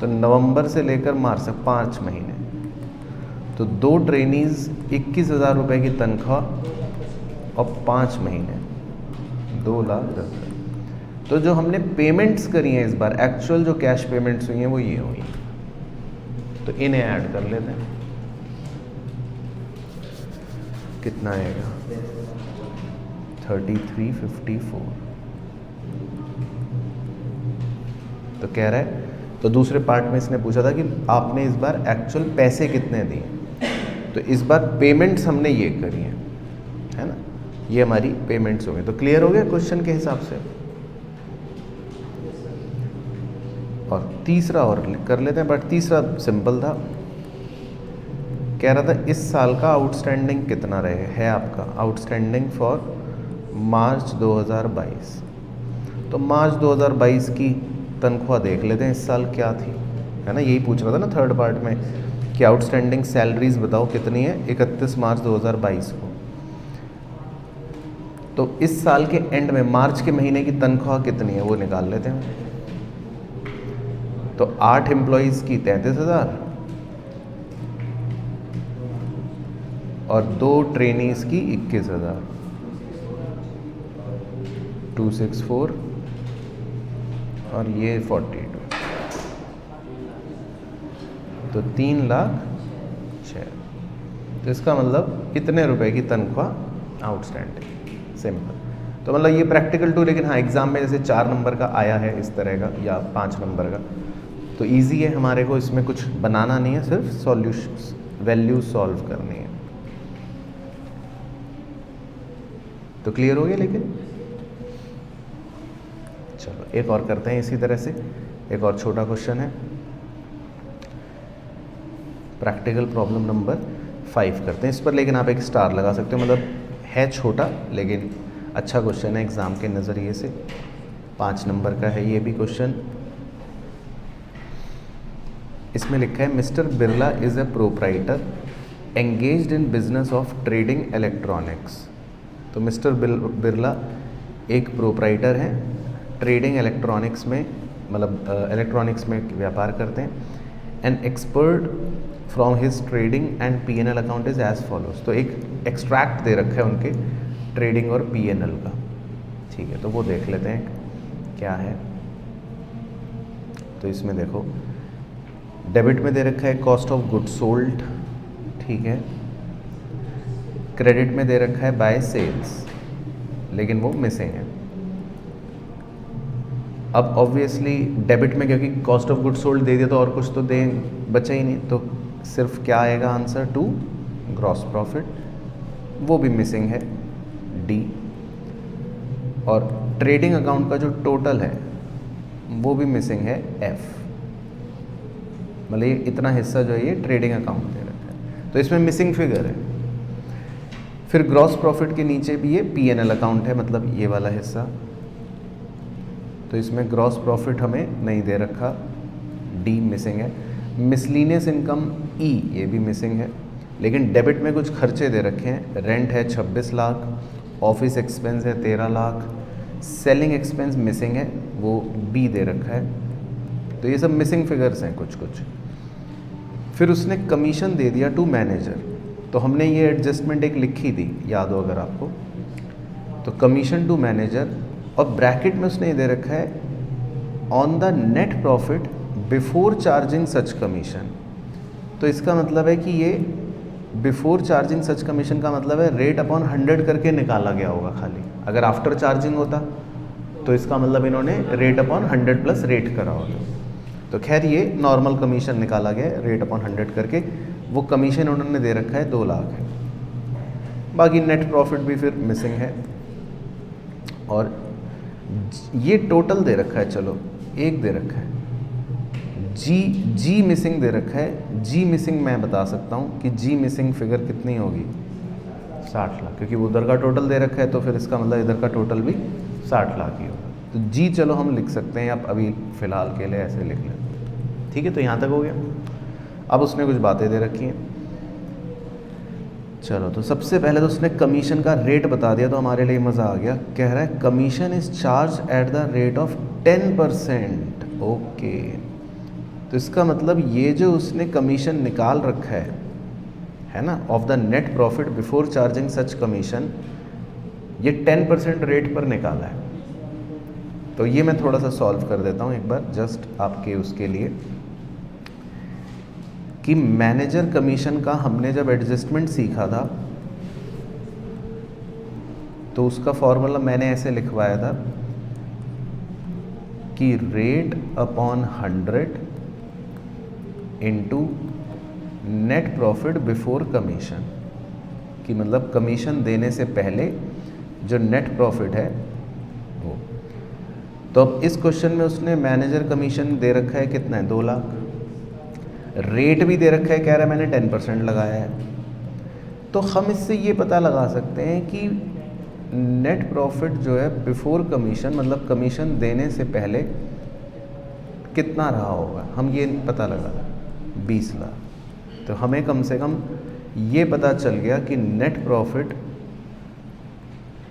तो नवंबर से लेकर मार्च तक 5 महीने, तो 2 ट्रेनीज 21,000 रुपये की तनख्वाह और 5 महीने 2,10,000। तो जो हमने पेमेंट्स करी हैं इस बार, एक्चुअल जो कैश पेमेंट्स हुई हैं वो ये हुई, तो इन्हें ऐड कर लेते हैं। कितना आएगा 3354। तो कह रहा है, तो दूसरे पार्ट में इसने पूछा था कि आपने इस बार एक्चुअल पैसे कितने दिए, तो इस बार पेमेंट्स हमने ये करी हैं, है ना, ये हमारी पेमेंट्स हो गई। तो क्लियर हो गया क्वेश्चन के हिसाब से। और तीसरा और कर लेते हैं, बट तीसरा सिंपल था। कह रहा था इस साल का आउटस्टैंडिंग कितना रहे है आपका, आउटस्टैंडिंग फॉर मार्च 2022। तो मार्च 2022 की तनख्वाह देख लेते हैं इस साल क्या थी, है ना, यही पूछ रहा था ना थर्ड पार्ट में कि आउटस्टैंडिंग सैलरीज बताओ कितनी है 31 मार्च 2022 को। तो इस साल के एंड में मार्च के महीने की तनख्वाह कितनी है वो निकाल लेते हैं। तो 8 एम्प्लॉयज़ की 33,000 और 2 ट्रेनीज की 21,000, 264 और ये 42, तो 3,06,000। तो इसका मतलब इतने रुपए की तनख्वाह आउटस्टैंडिंग, सिंपल। तो मतलब ये प्रैक्टिकल टू, लेकिन हाँ एग्जाम में जैसे 4 नंबर का आया है इस तरह का या 5 नंबर का, तो इजी है हमारे को, इसमें कुछ बनाना नहीं है, सिर्फ सॉल्यूशन वैल्यू सॉल्व करनी है। तो क्लियर हो गया। लेकिन चलो एक और करते हैं इसी तरह से, एक और छोटा क्वेश्चन है, प्रैक्टिकल प्रॉब्लम नंबर 5 करते हैं इस पर। लेकिन आप एक स्टार लगा सकते हो, मतलब है छोटा लेकिन अच्छा क्वेश्चन है एग्ज़ाम के नज़रिए से। 5 नंबर का है ये भी क्वेश्चन। इसमें लिखा है mister Birla is a proprietor engaged in business of trading electronics. तो मिस्टर बिरला एक प्रोप्राइटर हैं, ट्रेडिंग इलेक्ट्रॉनिक्स में, मतलब इलेक्ट्रॉनिक्स में व्यापार करते हैं। An extract from his trading and P&L account is as follows. तो एक एक्सट्रैक्ट दे रखा है उनके ट्रेडिंग और P&L का, ठीक है, तो वो देख लेते हैं क्या है। तो इसमें देखो डेबिट में दे रखा है कॉस्ट ऑफ गुड सोल्ड, ठीक है, क्रेडिट में दे रखा है बाय सेल्स, लेकिन वो मिसिंग है। अब ऑब्वियसली डेबिट में क्योंकि कॉस्ट ऑफ गुड सोल्ड दे दिया तो और कुछ तो दे बचा ही नहीं, तो सिर्फ क्या आएगा आंसर, टू ग्रॉस प्रॉफिट, वो भी मिसिंग है डी। और ट्रेडिंग अकाउंट का जो टोटल है वो भी मिसिंग है एफ, मतलब ये इतना हिस्सा जो है ये ट्रेडिंग अकाउंट दे रखा है, तो इसमें मिसिंग फिगर है। फिर ग्रॉस प्रॉफिट के नीचे भी ये P&L अकाउंट है, मतलब ये वाला हिस्सा, तो इसमें ग्रॉस प्रॉफिट हमें नहीं दे रखा, डी मिसिंग है। मिसलीनियस इनकम ई, ये भी मिसिंग है। लेकिन डेबिट में कुछ खर्चे दे रखे हैं, रेंट है 26 लाख, ऑफिस एक्सपेंस है 13 लाख, सेलिंग एक्सपेंस मिसिंग है, वो बी दे रखा है। तो ये सब मिसिंग फिगर्स हैं कुछ कुछ। फिर उसने कमीशन दे दिया टू मैनेजर, तो हमने ये एडजस्टमेंट एक लिखी थी, याद हो अगर आपको, तो कमीशन टू मैनेजर, और ब्रैकेट में उसने ये दे रखा है on the net profit before charging such commission. तो इसका मतलब है कि ये बिफोर चार्जिंग सच कमीशन का मतलब है रेट अपॉन 100 करके निकाला गया होगा खाली। अगर आफ्टर चार्जिंग होता तो इसका मतलब इन्होंने रेट अपॉन 100 प्लस रेट करा होता। तो खैर ये नॉर्मल कमीशन निकाला गया है रेट अपॉन 100 करके, वो कमीशन उन्होंने दे रखा है 2 लाख है। बाकी नेट प्रॉफिट भी फिर मिसिंग है। और ये टोटल दे रखा है, चलो एक दे रखा है, जी मिसिंग दे रखा है। जी मिसिंग मैं बता सकता हूँ कि जी मिसिंग फिगर कितनी होगी, 60 लाख, क्योंकि उधर का टोटल दे रखा है तो फिर इसका मतलब इधर का टोटल भी 60 लाख ही होगा। तो जी चलो हम लिख सकते हैं, आप अभी फ़िलहाल के लिए ऐसे लिख लें, ठीक है। तो यहाँ तक हो गया। अब उसने कुछ बातें दे रखी हैं, चलो। तो सबसे पहले तो उसने कमीशन का रेट बता दिया, तो हमारे लिए मज़ा आ गया। कह रहा है commission is charge at the rate of 10%। Okay, तो इसका मतलब ये जो उसने कमीशन निकाल रखा है ना, of the net profit before charging such commission, ये 10% रेट पर निकाला है। तो ये मैं थोड़ा सा सॉल्व कर देता हूँ एक बार, जस्ट आपके उसके लिए, कि मैनेजर कमीशन का हमने जब एडजस्टमेंट सीखा था तो उसका फॉर्मूला मैंने ऐसे लिखवाया था कि rate upon 100 into net profit before commission, कि मतलब कमीशन देने से पहले जो नेट प्रॉफिट है वो। तो अब इस क्वेश्चन में उसने मैनेजर कमीशन दे रखा है कितना है, 2 लाख। रेट भी दे रखा है, कह रहा है मैंने 10% लगाया है। तो हम इससे ये पता लगा सकते हैं कि नेट प्रॉफिट जो है बिफोर कमीशन, मतलब कमीशन देने से पहले कितना रहा होगा, हम ये पता लगा 20 लाख। तो हमें कम से कम ये पता चल गया कि नेट प्रॉफिट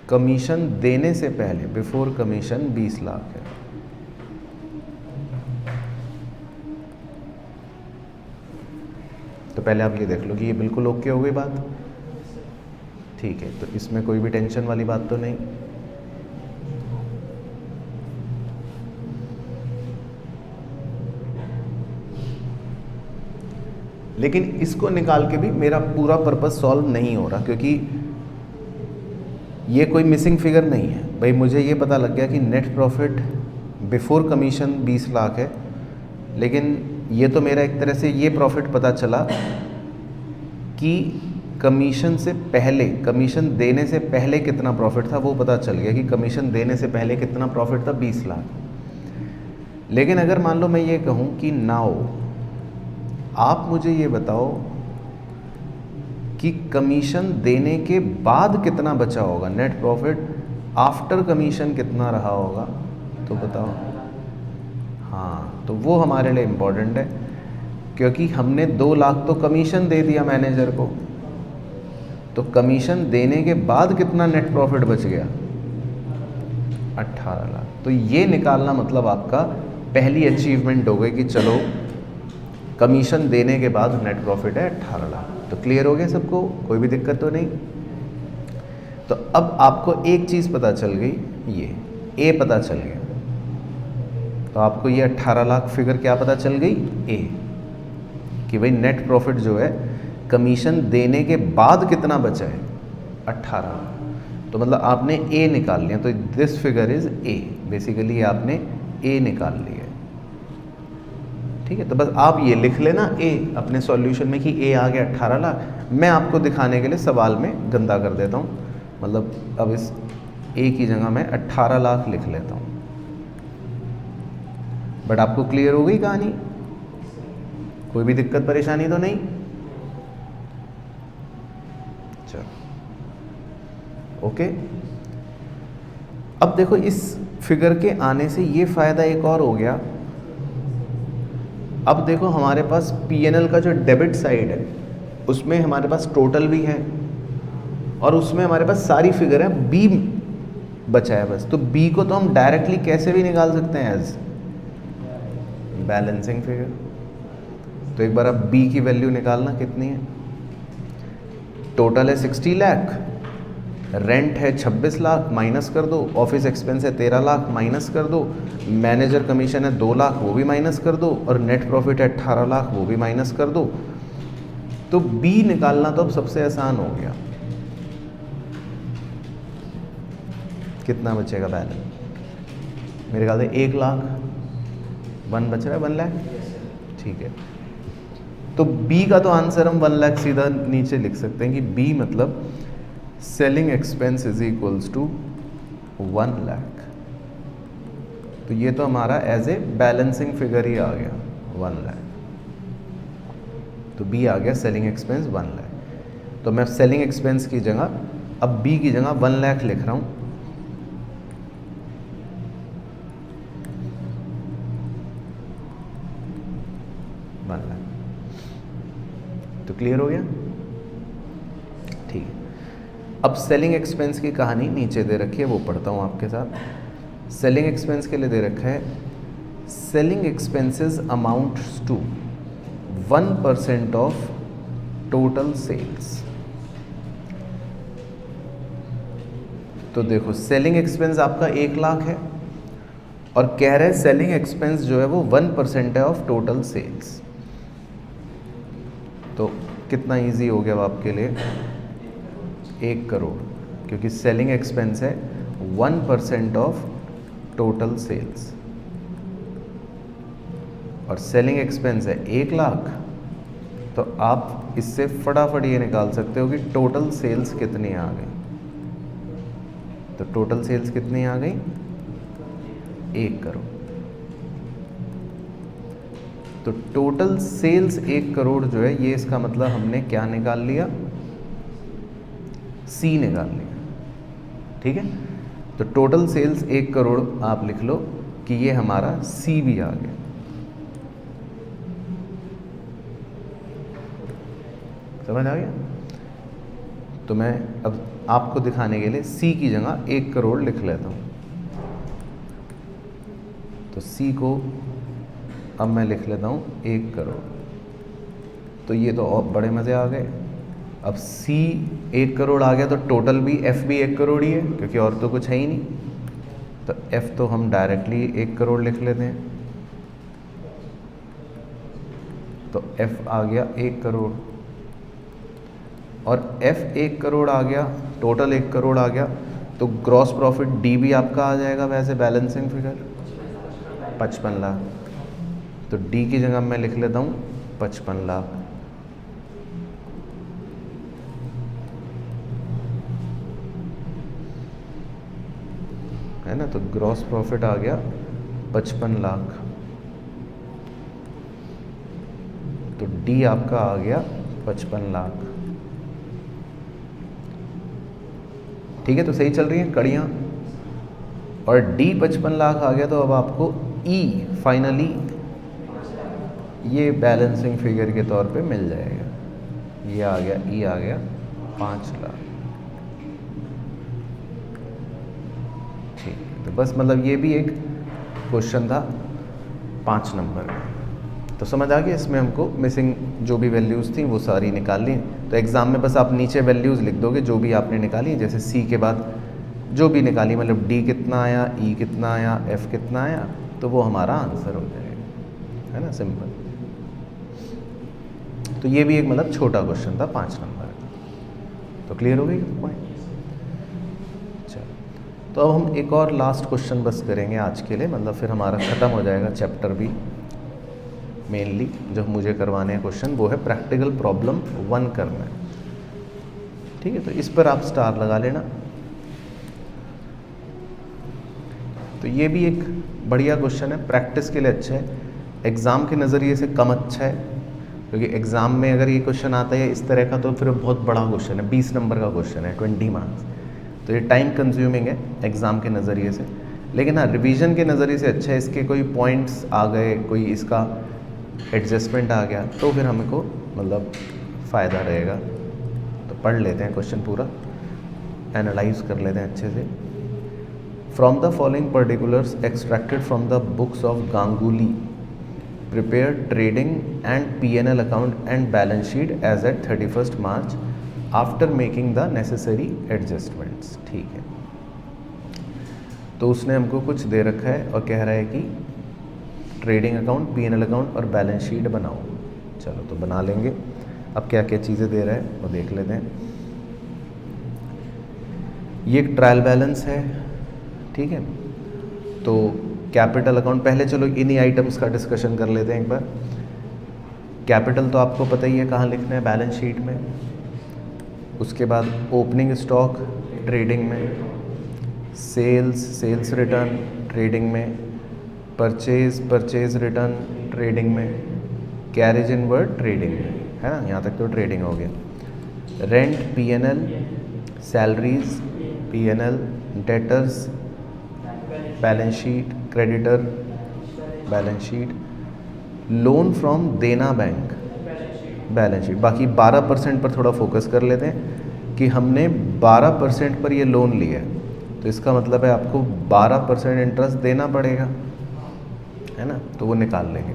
कमीशन देने से पहले बिफोर कमीशन 20 लाख है। तो पहले आप ये देख लो कि ये बिल्कुल ओके हो गई बात, ठीक है। तो इसमें कोई भी टेंशन वाली बात तो नहीं। लेकिन इसको निकाल के भी मेरा पूरा पर्पस सॉल्व नहीं हो रहा, क्योंकि ये कोई मिसिंग फिगर नहीं है भाई। मुझे ये पता लग गया कि net profit before commission 20 lakh है, लेकिन ये तो मेरा एक तरह से ये प्रॉफिट पता चला कि कमीशन से पहले, कमीशन देने से पहले कितना प्रॉफिट था वो पता चल गया कि कमीशन देने से पहले कितना प्रॉफिट था, 20 लाख। लेकिन अगर मान लो मैं ये कहूँ कि नाउ आप मुझे ये बताओ कि कमीशन देने के बाद कितना बचा होगा, नेट प्रॉफिट आफ्टर कमीशन कितना रहा होगा, तो बताओ। हाँ, तो वो हमारे लिए इम्पोर्टेंट है, क्योंकि हमने 2 लाख तो कमीशन दे दिया मैनेजर को, तो कमीशन देने के बाद कितना नेट प्रॉफिट बच गया, 18 लाख। तो ये निकालना मतलब आपका पहली अचीवमेंट हो गई कि चलो कमीशन देने के बाद नेट प्रॉफिट है 18 लाख। तो क्लियर हो गया सबको, कोई भी दिक्कत तो नहीं। तो अब आपको एक चीज़ पता चल गई, ये ए पता चल गया। तो आपको ये 18 लाख फिगर क्या पता चल गई, ए, कि भाई नेट प्रॉफिट जो है कमीशन देने के बाद कितना बचा है, 18। तो मतलब आपने ए निकाल लिया, तो this figure is a, basically आपने ए निकाल लिया, ठीक है। तो बस आप ये लिख लेना ए अपने सॉल्यूशन में कि ए आ गया 18 लाख। मैं आपको दिखाने के लिए सवाल में गंदा कर देता हूँ, मतलब अब इस ए की जगह मैं 18 लाख लिख लेता हूँ। बट आपको क्लियर हो गई कहानी, कोई भी दिक्कत परेशानी तो नहीं। चलो ओके। अब देखो इस फिगर के आने से ये फ़ायदा एक और हो गया। अब देखो हमारे पास पीएनएल का जो डेबिट साइड है उसमें हमारे पास टोटल भी है और उसमें हमारे पास सारी फिगर है, बी बचा है बस। तो बी को तो हम डायरेक्टली कैसे भी निकाल सकते हैं एज बैलेंसिंग फिगर। तो एक बार आप बी की वैल्यू निकालना कितनी है। टोटल है 60 लाख, रेंट है 26 लाख, माइनस कर दो। ऑफिस एक्सपेंस है 13 लाख, माइनस कर दो। मैनेजर कमीशन है 2 लाख, वो भी माइनस कर दो। और नेट प्रॉफिट है 18 लाख, वो भी माइनस कर दो। तो बी निकालना तो अब सबसे आसान हो गया। कितना बचेगा बैलेंस, मेरे ख्याल से 1 लाख, 1 बच रहा है, 1 लाख, ठीक है। तो बी का तो आंसर हम 1 लाख सीधा नीचे लिख सकते हैं कि बी मतलब selling expense is equals to 1 lakh. तो ये तो हमारा एज ए बैलेंसिंग फिगर ही आ गया 1 लाख। तो बी आ गया सेलिंग एक्सपेंस 1 लाख। तो मैं सेलिंग एक्सपेंस की जगह अब बी की जगह 1 लाख लिख रहा हूँ। तो क्लियर हो गया? ठीक है। अब सेलिंग एक्सपेंस की कहानी नीचे दे रखी है, वो पढ़ता हूँ आपके साथ। सेलिंग एक्सपेंस के लिए दे रखा है selling expenses amounts to 1% of total sales. तो देखो सेलिंग एक्सपेंस आपका 1 लाख है और कह रहे हैं सेलिंग एक्सपेंस जो है वो 1% है ऑफ टोटल सेल्स। तो कितना इजी हो गया अब आपके लिए? 1 करोड़, क्योंकि सेलिंग एक्सपेंस है 1% ऑफ टोटल सेल्स और सेलिंग एक्सपेंस है 1 लाख। तो आप इससे फटाफट ये निकाल सकते हो कि टोटल सेल्स कितनी आ गई। तो टोटल सेल्स कितनी आ गई? 1 करोड़। तो टोटल सेल्स 1 करोड़ जो है ये इसका मतलब हमने क्या निकाल लिया? सी निकाल लिया। ठीक है। तो टोटल सेल्स 1 करोड़ आप लिख लो कि ये हमारा सी भी आ गया। समझ आ गया? तो मैं अब आपको दिखाने के लिए सी की जगह 1 करोड़ लिख लेता हूँ। तो सी को अब मैं लिख लेता हूँ 1 करोड़। तो ये तो और बड़े मज़े आ गए। अब सी 1 करोड़ आ गया तो टोटल भी एफ भी 1 करोड़ ही है, क्योंकि और तो कुछ है ही नहीं। तो एफ तो हम डायरेक्टली 1 करोड़ लिख लेते हैं। तो एफ आ गया 1 करोड़ और एफ 1 करोड़ आ गया, टोटल 1 करोड़ आ गया। तो ग्रॉस प्रॉफिट डी भी आपका आ जाएगा वैसे बैलेंसिंग फिगर 55 लाख। तो डी की जगह मैं लिख लेता हूँ 55 लाख। है ना? तो ग्रॉस प्रॉफिट आ गया 55 लाख। तो डी आपका आ गया 55 लाख। ठीक है। तो सही चल रही हैं कड़ियाँ। और डी 55 लाख आ गया तो अब आपको ई फाइनली ये बैलेंसिंग फिगर के तौर पे मिल जाएगा। ये आ गया, ई आ गया 5 लाख। ठीक है। तो बस मतलब ये भी एक क्वेश्चन था 5 नंबर का। तो समझ आ गया? इसमें हमको मिसिंग जो भी वैल्यूज़ थी वो सारी निकाल ली। तो एग्ज़ाम में बस आप नीचे वैल्यूज़ लिख दोगे जो भी आपने निकाली, जैसे सी के बाद जो भी निकाली, मतलब डी कितना आया, ई कितना आया, एफ कितना आया, तो वो हमारा आंसर हो जाएगा। है ना? सिंपल। तो ये भी एक मतलब छोटा क्वेश्चन था 5 नंबर का। तो क्लियर हो गई पॉइंट? चलो, तो अब हम एक और लास्ट क्वेश्चन बस करेंगे आज के लिए, मतलब फिर हमारा ख़त्म हो जाएगा चैप्टर भी। मेनली जो मुझे करवाने हैं क्वेश्चन वो है प्रैक्टिकल प्रॉब्लम 1 करना है। ठीक है। तो इस पर आप स्टार लगा लेना। तो ये भी एक बढ़िया क्वेश्चन है, प्रैक्टिस के लिए अच्छा है, एग्ज़ाम के नज़रिए से कम अच्छा है, क्योंकि एग्ज़ाम में अगर ये क्वेश्चन आता है इस तरह का तो फिर बहुत बड़ा क्वेश्चन है, 20 नंबर का क्वेश्चन है, 20 मार्क्स। तो ये टाइम कंज्यूमिंग है एग्ज़ाम के नज़रिए से। लेकिन हाँ, रिवीजन के नज़रिए से अच्छा है, इसके कोई पॉइंट्स आ गए, कोई इसका एडजस्टमेंट आ गया तो फिर हमको मतलब फ़ायदा रहेगा। तो पढ़ लेते हैं क्वेश्चन पूरा, एनालाइज कर लेते हैं अच्छे से। From the following particulars extracted from the books of Ganguly prepare trading and P&L account and balance sheet as at 31 March after making the necessary adjustments. ठीक है। तो उसने हमको कुछ दे रखा है और कह रहा है कि ट्रेडिंग अकाउंट, P&L अकाउंट और बैलेंस शीट बनाओ। चलो तो बना लेंगे। अब क्या क्या चीज़ें दे रहा है वो देख लेते हैं। ये एक ट्रायल बैलेंस है। ठीक है। तो कैपिटल अकाउंट, पहले चलो इन्हीं आइटम्स का डिस्कशन कर लेते हैं एक बार। कैपिटल तो आपको पता ही है कहाँ लिखना है, बैलेंस शीट में। उसके बाद ओपनिंग स्टॉक ट्रेडिंग में, सेल्स रिटर्न ट्रेडिंग में, परचेज रिटर्न ट्रेडिंग में, कैरेज इनवर्ड ट्रेडिंग में, है ना, यहाँ तक तो ट्रेडिंग हो गया। Rent P&L, salaries P&L, debtors balance sheet, creditor balance sheet, loan from Dena bank balance sheet. बाकी 12% पर थोड़ा फोकस कर लेते हैं कि हमने 12% पर ये लोन लिया है, तो इसका मतलब है आपको 12% इंटरेस्ट देना पड़ेगा, है ना, तो वो निकाल लेंगे।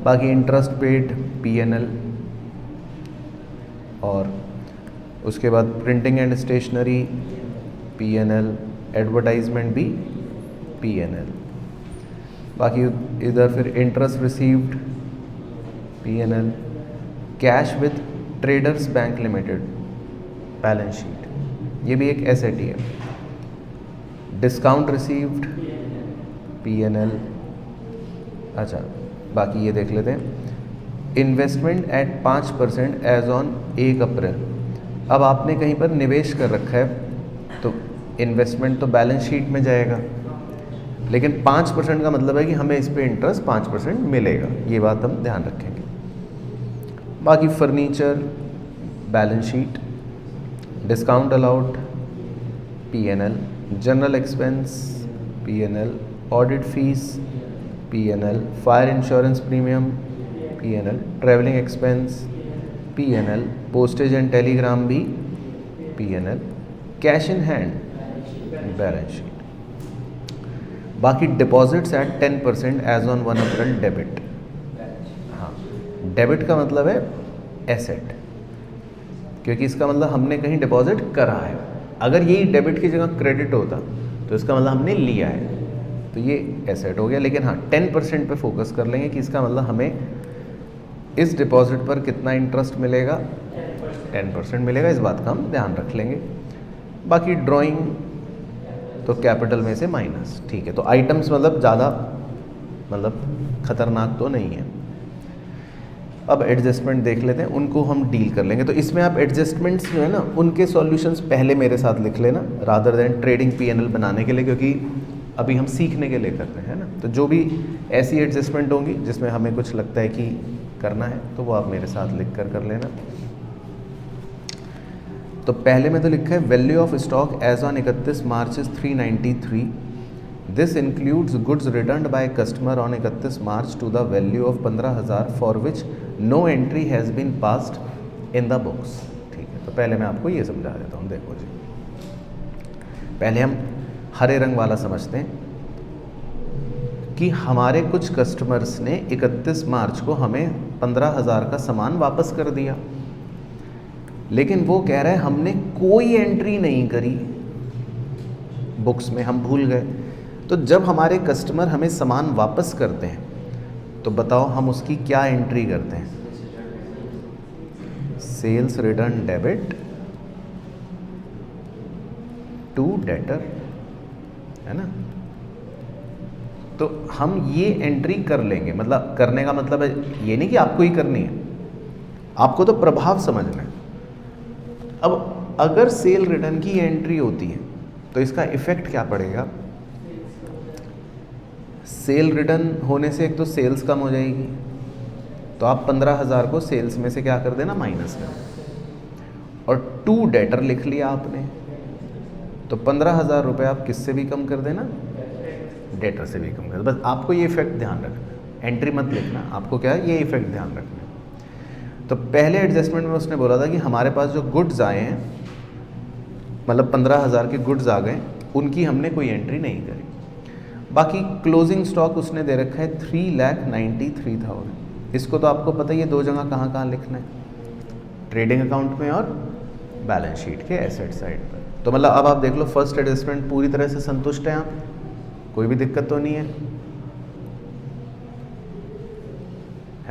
बाकी इंटरेस्ट पेड P&L, और उसके बाद printing and stationery P&L, advertisement भी P&L। बाकी इधर फिर interest received P&L, cash with traders bank limited balance sheet, ये भी एक एसेट ही है। Discount received P&L। अच्छा, बाकी ये देख लेते हैं। इन्वेस्टमेंट एट 5% एज ऑन 1 अप्रैल। अब आपने कहीं पर निवेश कर रखा है तो इन्वेस्टमेंट तो बैलेंस शीट में जाएगा, लेकिन 5% का मतलब है कि हमें इस पे इंटरेस्ट 5% मिलेगा, ये बात हम ध्यान रखेंगे। बाकी furniture balance sheet, discount allowed P&L, general expense P&L, audit fees P&L, fire insurance premium P&L, travelling expense P&L, postage and telegram भी P&L, cash in hand balance sheet. बाकी deposits at 10% as on 1 April debit. हाँ, debit का मतलब है asset, क्योंकि इसका मतलब हमने कहीं डिपॉजिट करा है। अगर यही डेबिट की जगह क्रेडिट होता तो इसका मतलब हमने लिया है, तो ये एसेट हो गया। लेकिन हाँ, 10% पे फोकस कर लेंगे कि इसका मतलब हमें इस डिपॉजिट पर कितना इंटरेस्ट मिलेगा, 10% मिलेगा, इस बात का हम ध्यान रख लेंगे। बाकी ड्राइंग तो कैपिटल में से माइनस, ठीक है। तो आइटम्स मतलब ज़्यादा खतरनाक तो नहीं है। अब एडजस्टमेंट देख लेते हैं, उनको हम डील कर लेंगे। तो इसमें आप एडजस्टमेंट्स जो है ना, उनके सॉल्यूशंस पहले मेरे साथ लिख लेना, रादर देन ट्रेडिंग P&L बनाने के लिए, क्योंकि अभी हम सीखने के लिए कर रहे हैं ना। तो जो भी ऐसी एडजस्टमेंट होंगी जिसमें हमें कुछ लगता है कि करना है, तो वो आप मेरे साथ लिख कर लेना। तो पहले में तो लिखा है value of stock as on 31 March is 393। This includes goods returned by customer on 31 March to the value of 15,000 for which no entry has been passed in the books. ठीक है, तो पहले मैं आपको ये समझा देता हूँ। देखो जी, पहले हम हरे रंग वाला समझते हैं कि हमारे कुछ कस्टमर्स ने 31 मार्च को हमें 15,000 का सामान वापस कर दिया, लेकिन वो कह रहे हैं हमने कोई एंट्री नहीं करी बुक्स में, हम भूल गए। तो जब हमारे कस्टमर हमें सामान वापस करते हैं तो बताओ हम उसकी क्या एंट्री करते हैं? Sales return debit to debtor, है ना। तो हम ये एंट्री कर लेंगे, मतलब करने का मतलब है ये नहीं कि आपको ही करनी है, आपको तो प्रभाव समझना है। अब अगर सेल रिटर्न की एंट्री होती है तो इसका इफेक्ट क्या पड़ेगा? सेल रिटर्न होने से एक तो सेल्स कम हो जाएगी, तो आप 15,000 को सेल्स में से क्या कर देना, माइनस कर, और टू डेटर लिख लिया आपने, तो 15,000 रुपये आप किससे भी कम कर देना, डेटर से भी कम कर। बस आपको ये इफेक्ट ध्यान रखना, एंट्री मत लिखना, आपको क्या है ये इफेक्ट ध्यान रखना। तो पहले एडजस्टमेंट में उसने बोला था कि हमारे पास जो गुड्स आए हैं, मतलब 15,000 के गुड्स आ गए, उनकी हमने कोई एंट्री नहीं करी। बाकी क्लोजिंग स्टॉक उसने दे रखा है 3,93,000। इसको तो आपको पता ही है दो जगह कहाँ कहाँ लिखना है, ट्रेडिंग अकाउंट में और बैलेंस शीट के एसेट साइड पर। तो मतलब अब आप देख लो, फर्स्ट एडजस्टमेंट पूरी तरह से संतुष्ट हैं आप, कोई भी दिक्कत तो नहीं है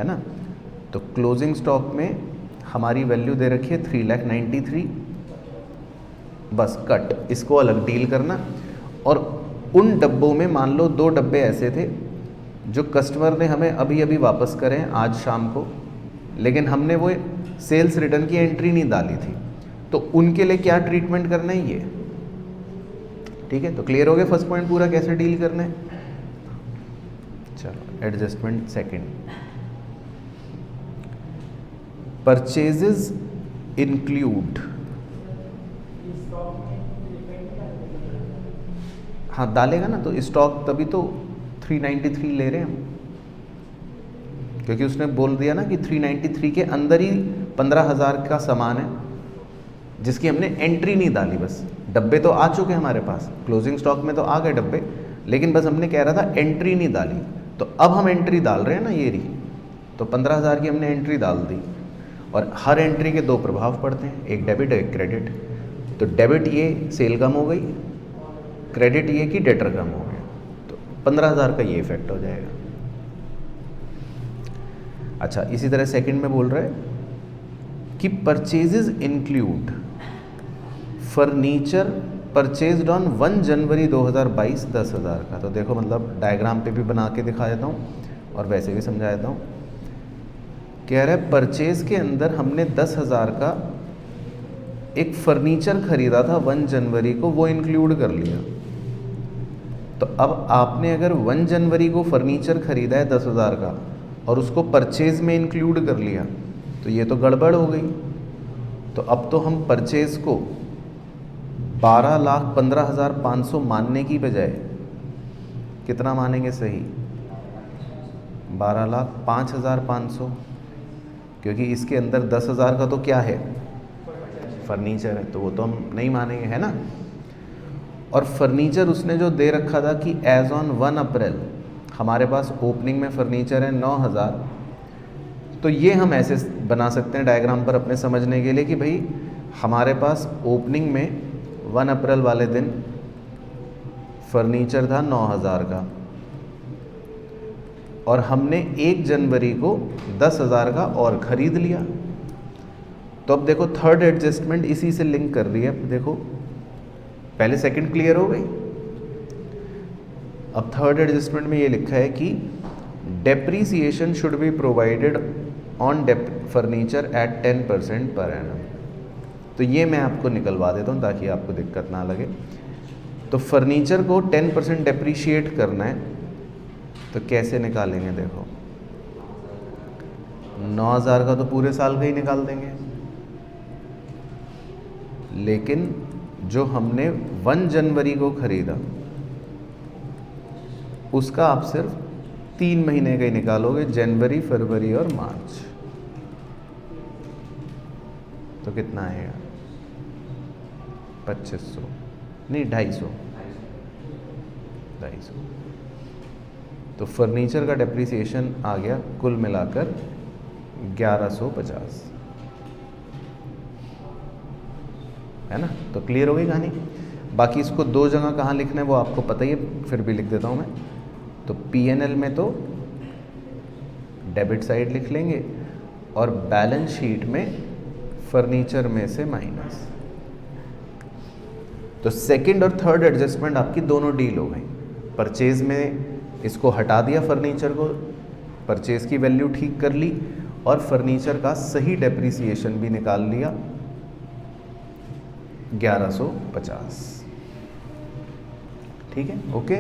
ना। तो क्लोजिंग स्टॉक में हमारी वैल्यू दे रखी है 3,93,000, बस कट, इसको अलग डील करना। और उन डब्बों में मान लो 2 डब्बे ऐसे थे जो कस्टमर ने हमें अभी अभी वापस करे हैं आज शाम को, लेकिन हमने वो सेल्स रिटर्न की एंट्री नहीं डाली थी, तो उनके लिए क्या ट्रीटमेंट करना है, ये ठीक है, तो क्लियर हो गया फर्स्ट पॉइंट पूरा कैसे डील करना है। चलो एडजस्टमेंट सेकंड, परचेजेस इंक्लूड, हाँ डालेगा ना, तो स्टॉक तभी तो 393 ले रहे हैं हम, क्योंकि उसने बोल दिया ना कि 393 के अंदर ही 15,000 का सामान है जिसकी हमने एंट्री नहीं डाली, बस डब्बे तो आ चुके हमारे पास, क्लोजिंग स्टॉक में तो आ गए डब्बे, लेकिन बस हमने कह रहा था एंट्री नहीं डाली, तो अब हम एंट्री डाल रहे हैं ना, ये रही, तो 15,000 की हमने एंट्री डाल दी। और हर एंट्री के दो प्रभाव पड़ते हैं, एक डेबिट एक क्रेडिट, तो डेबिट ये सेल कम हो गई, क्रेडिट ये कि डेटर कम हो गया, तो 15,000 का ये इफेक्ट हो जाएगा। अच्छा इसी तरह सेकंड में बोल रहे हैं कि purchases include furniture purchased on 1 जनवरी 2022 10,000 का, तो देखो मतलब डायग्राम पे भी बना के दिखा देता हूँ और वैसे भी समझा देता हूँ। कह रहा है परचेज के अंदर हमने 10,000 का एक फर्नीचर खरीदा था 1 जनवरी को, वो इंक्लूड कर लिया। तो अब आपने अगर 1 जनवरी को फर्नीचर खरीदा है 10,000 का और उसको परचेज में इंक्लूड कर लिया, तो ये तो गड़बड़ हो गई। तो अब तो हम परचेज को 12,15,500 मानने की बजाय कितना मानेंगे सही, 12,05,500, क्योंकि इसके अंदर 10,000 का तो क्या है, फर्नीचर है, तो वो तो हम नहीं मानेंगे, है ना। और फर्नीचर उसने जो दे रखा था कि एज ऑन 1 अप्रैल हमारे पास ओपनिंग में फर्नीचर है 9,000, तो ये हम ऐसे बना सकते हैं डायग्राम पर अपने समझने के लिए कि भाई हमारे पास ओपनिंग में 1 अप्रैल वाले दिन फर्नीचर था 9,000 का और हमने 1 जनवरी को 10,000 का और ख़रीद लिया। तो अब देखो थर्ड एडजस्टमेंट इसी से लिंक कर रही है। देखो पहले सेकंड क्लियर हो गई, अब थर्ड एडजस्टमेंट में ये लिखा है कि depreciation should be provided on furniture at 10% per annum. तो ये मैं आपको निकलवा देता हूँ ताकि आपको दिक्कत ना लगे। तो फर्नीचर को 10% डेप्रीशिएट करना है, तो कैसे निकालेंगे, देखो 9,000 का तो पूरे साल का ही निकाल देंगे, लेकिन जो हमने 1 जनवरी को खरीदा उसका आप सिर्फ 3 महीने का ही निकालोगे, जनवरी फरवरी और मार्च। तो कितना आएगा, 2500 नहीं 250। तो फर्नीचर का डेप्रीसिएशन आ गया कुल मिलाकर 1150, है ना। तो क्लियर हो गई कहानी। बाकी इसको 2 जगह कहाँ लिखना है वो आपको पता ही है, फिर भी लिख देता हूँ मैं। तो P&L में तो डेबिट साइड लिख लेंगे और बैलेंस शीट में फर्नीचर में से माइनस। तो सेकंड और थर्ड एडजस्टमेंट आपकी दोनों डील हो गई। परचेज में इसको हटा दिया, फर्नीचर को, परचेज की वैल्यू ठीक कर ली और फर्नीचर का सही डेप्रीसिएशन भी निकाल लिया 1150। ठीक है, ओके।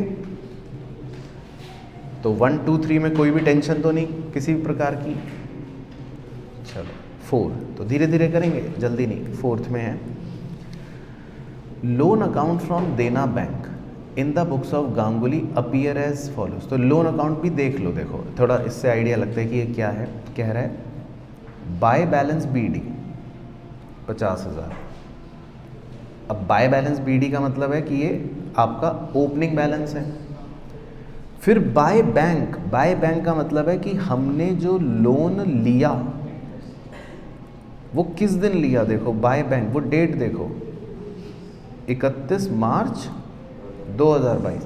तो 1 2 3 में कोई भी टेंशन तो नहीं किसी भी प्रकार की। चलो 4, तो धीरे धीरे करेंगे, जल्दी नहीं। 4th में है loan account from Dena bank in the books of Ganguly appear as follows. तो लोन अकाउंट भी देख लो, देखो थोड़ा इससे आइडिया लगता है कि ये क्या है। कह रहा है बाय बैलेंस BD 50,000। अब बाय बैलेंस BD का मतलब है कि ये आपका ओपनिंग बैलेंस है। फिर बाय बैंक का मतलब है कि हमने जो लोन लिया वो किस दिन लिया, देखो बाय बैंक, वो डेट देखो 31 मार्च 2022।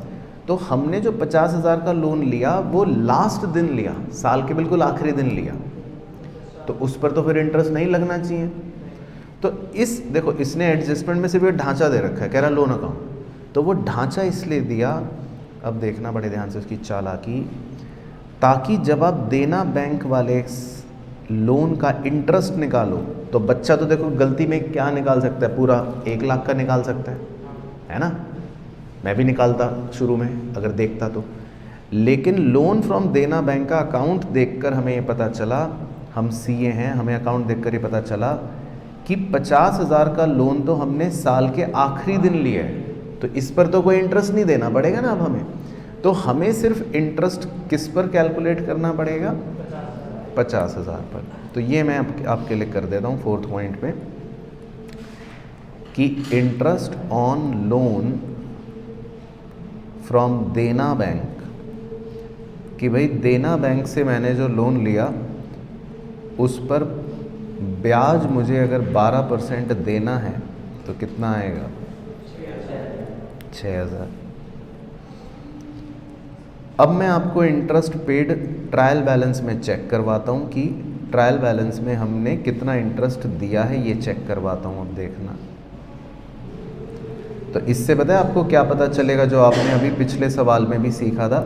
तो हमने जो 50,000 का लोन लिया वो लास्ट दिन लिया, साल के बिल्कुल आखिरी दिन लिया, तो उस पर तो फिर इंटरेस्ट नहीं लगना चाहिए। तो इस देखो इसने एडजस्टमेंट में सिर्फ ये ढांचा दे रखा है, कह रहा लोन अकाउंट, तो वो ढांचा इसलिए दिया, अब देखना बड़े ध्यान से उसकी चालाकी, ताकि जब आप देना बैंक वाले लोन का इंटरेस्ट निकालो तो बच्चा तो देखो गलती में क्या निकाल सकता है, पूरा 1 लाख का निकाल सकता है ना। मैं भी निकालता शुरू में अगर देखता तो, लेकिन लोन फ्रॉम देना बैंक का अकाउंट देखकर हमें ये पता चला, हम सीए हैं, हमें अकाउंट देखकर ये पता चला कि 50,000 का लोन तो हमने साल के आखिरी दिन लिया है, तो इस पर तो कोई इंटरेस्ट नहीं देना पड़ेगा ना अब हमें, तो हमें सिर्फ इंटरेस्ट किस पर कैलकुलेट करना पड़ेगा, 50,000 पर। तो ये मैं आपके लिए कर देता हूँ 4th पॉइंट में कि interest on loan from Dena bank, कि भाई देना बैंक से मैंने जो लोन लिया उस पर ब्याज मुझे अगर 12% देना है तो कितना आएगा, 6,000। अब मैं आपको इंटरेस्ट पेड ट्रायल बैलेंस में चेक करवाता हूँ कि ट्रायल बैलेंस में हमने कितना इंटरेस्ट दिया है, ये चेक करवाता हूँ। अब देखना, तो इससे पता है आपको क्या पता चलेगा, जो आपने अभी पिछले सवाल में भी सीखा था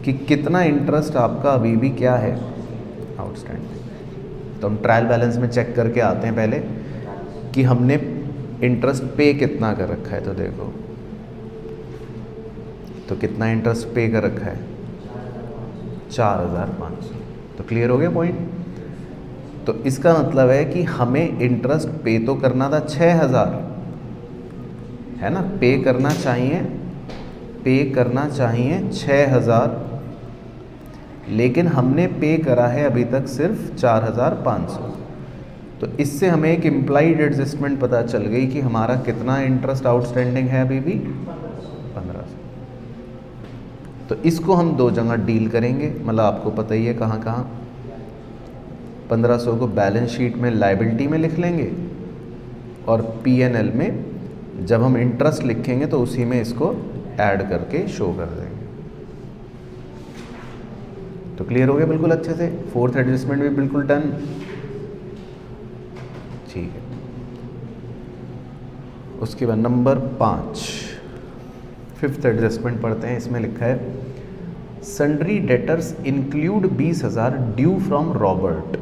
कि कितना इंटरेस्ट आपका अभी भी क्या है, आउटस्टैंडिंग। तो हम ट्रायल बैलेंस में चेक करके आते हैं पहले कि हमने इंटरेस्ट पे कितना कर रखा है। तो देखो, तो कितना इंटरेस्ट पे कर रखा है, 4,500। तो क्लियर हो गया पॉइंट। तो इसका मतलब है कि हमें इंटरेस्ट पे तो करना था 6,000, है ना, पे करना चाहिए 6,000, लेकिन हमने पे करा है अभी तक सिर्फ 4,500। तो इससे हमें एक इम्प्लाइड एडजस्टमेंट पता चल गई कि हमारा कितना इंटरेस्ट आउटस्टैंडिंग है अभी भी, 1,500। तो इसको हम दो जगह डील करेंगे, मतलब आपको पता ही है कहाँ कहाँ। 1,500 को बैलेंस शीट में लायबिलिटी में लिख लेंगे और P&L में जब हम इंटरेस्ट लिखेंगे तो उसी में इसको ऐड करके शो कर देंगे। तो क्लियर हो गया बिल्कुल अच्छे से। 4th एडजस्टमेंट भी बिल्कुल डन, ठीक है। उसके बाद नंबर 5, 5th एडजस्टमेंट पढ़ते हैं। इसमें लिखा है sundry debtors include 20,000 due from Robert.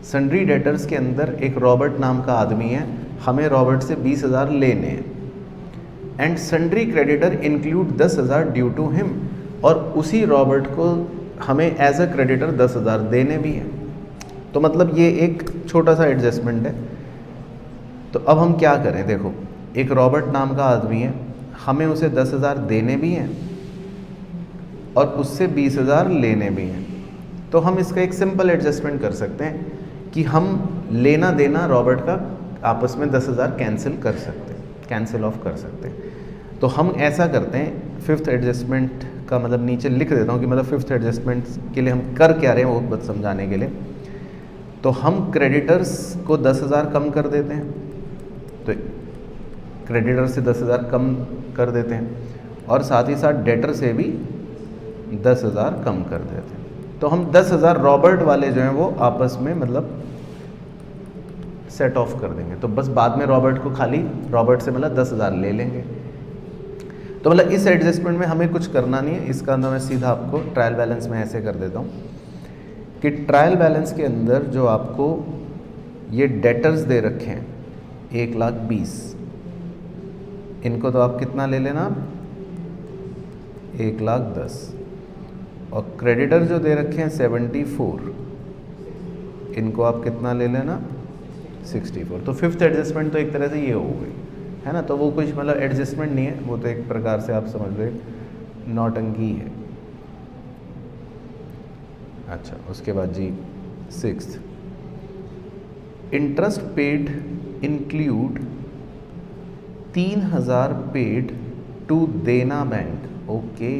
Sundry debtors के अंदर एक रॉबर्ट नाम का आदमी है, हमें रॉबर्ट से 20,000 लेने हैं। And sundry creditor include 10,000 due to him, और उसी रॉबर्ट को हमें एज अ क्रेडिटर 10,000 देने भी हैं। तो मतलब ये एक छोटा सा एडजस्टमेंट है। तो अब हम क्या करें, देखो एक रॉबर्ट नाम का आदमी है, हमें उसे 10,000 देने भी हैं और उससे 20,000 लेने भी हैं। तो हम इसका एक सिंपल एडजस्टमेंट कर सकते हैं कि हम लेना देना रॉबर्ट का आपस में 10,000 कैंसिल कर सकते हैं, कैंसिल ऑफ कर सकते हैं। तो हम ऐसा करते हैं, 5th एडजस्टमेंट का मतलब नीचे लिख देता हूँ कि मतलब 5th एडजस्टमेंट के लिए हम कर क्या रहे हैं वो बस समझाने के लिए। तो हम क्रेडिटर्स को 10,000 कम कर देते हैं, तो क्रेडिटर से 10,000 कम कर देते हैं, और साथ ही साथ डेटर से भी 10,000 कम कर देते हैं। तो हम 10,000 रॉबर्ट वाले जो हैं वो आपस में मतलब सेट ऑफ कर देंगे। तो बस बाद में रॉबर्ट को खाली रॉबर्ट से मतलब 10,000 ले लेंगे। तो मतलब इस एडजस्टमेंट में हमें कुछ करना नहीं है। इसका अंदर मैं सीधा आपको ट्रायल बैलेंस में ऐसे कर देता हूँ कि ट्रायल बैलेंस के अंदर जो आपको ये डेटर्स दे रखे हैं 1,20,000, इनको तो आप कितना ले लेना, 1,10,000, और क्रेडिटर जो दे रखे हैं 74, इनको आप कितना ले लेना, 64। तो 5th एडजस्टमेंट तो एक तरह से ये हो गई, है ना। तो वो कुछ मतलब एडजस्टमेंट नहीं है, वो तो एक प्रकार से आप समझ लो नौटंकी है। अच्छा, उसके बाद G 6th, interest paid include 3,000 paid to Dena bank. Okay,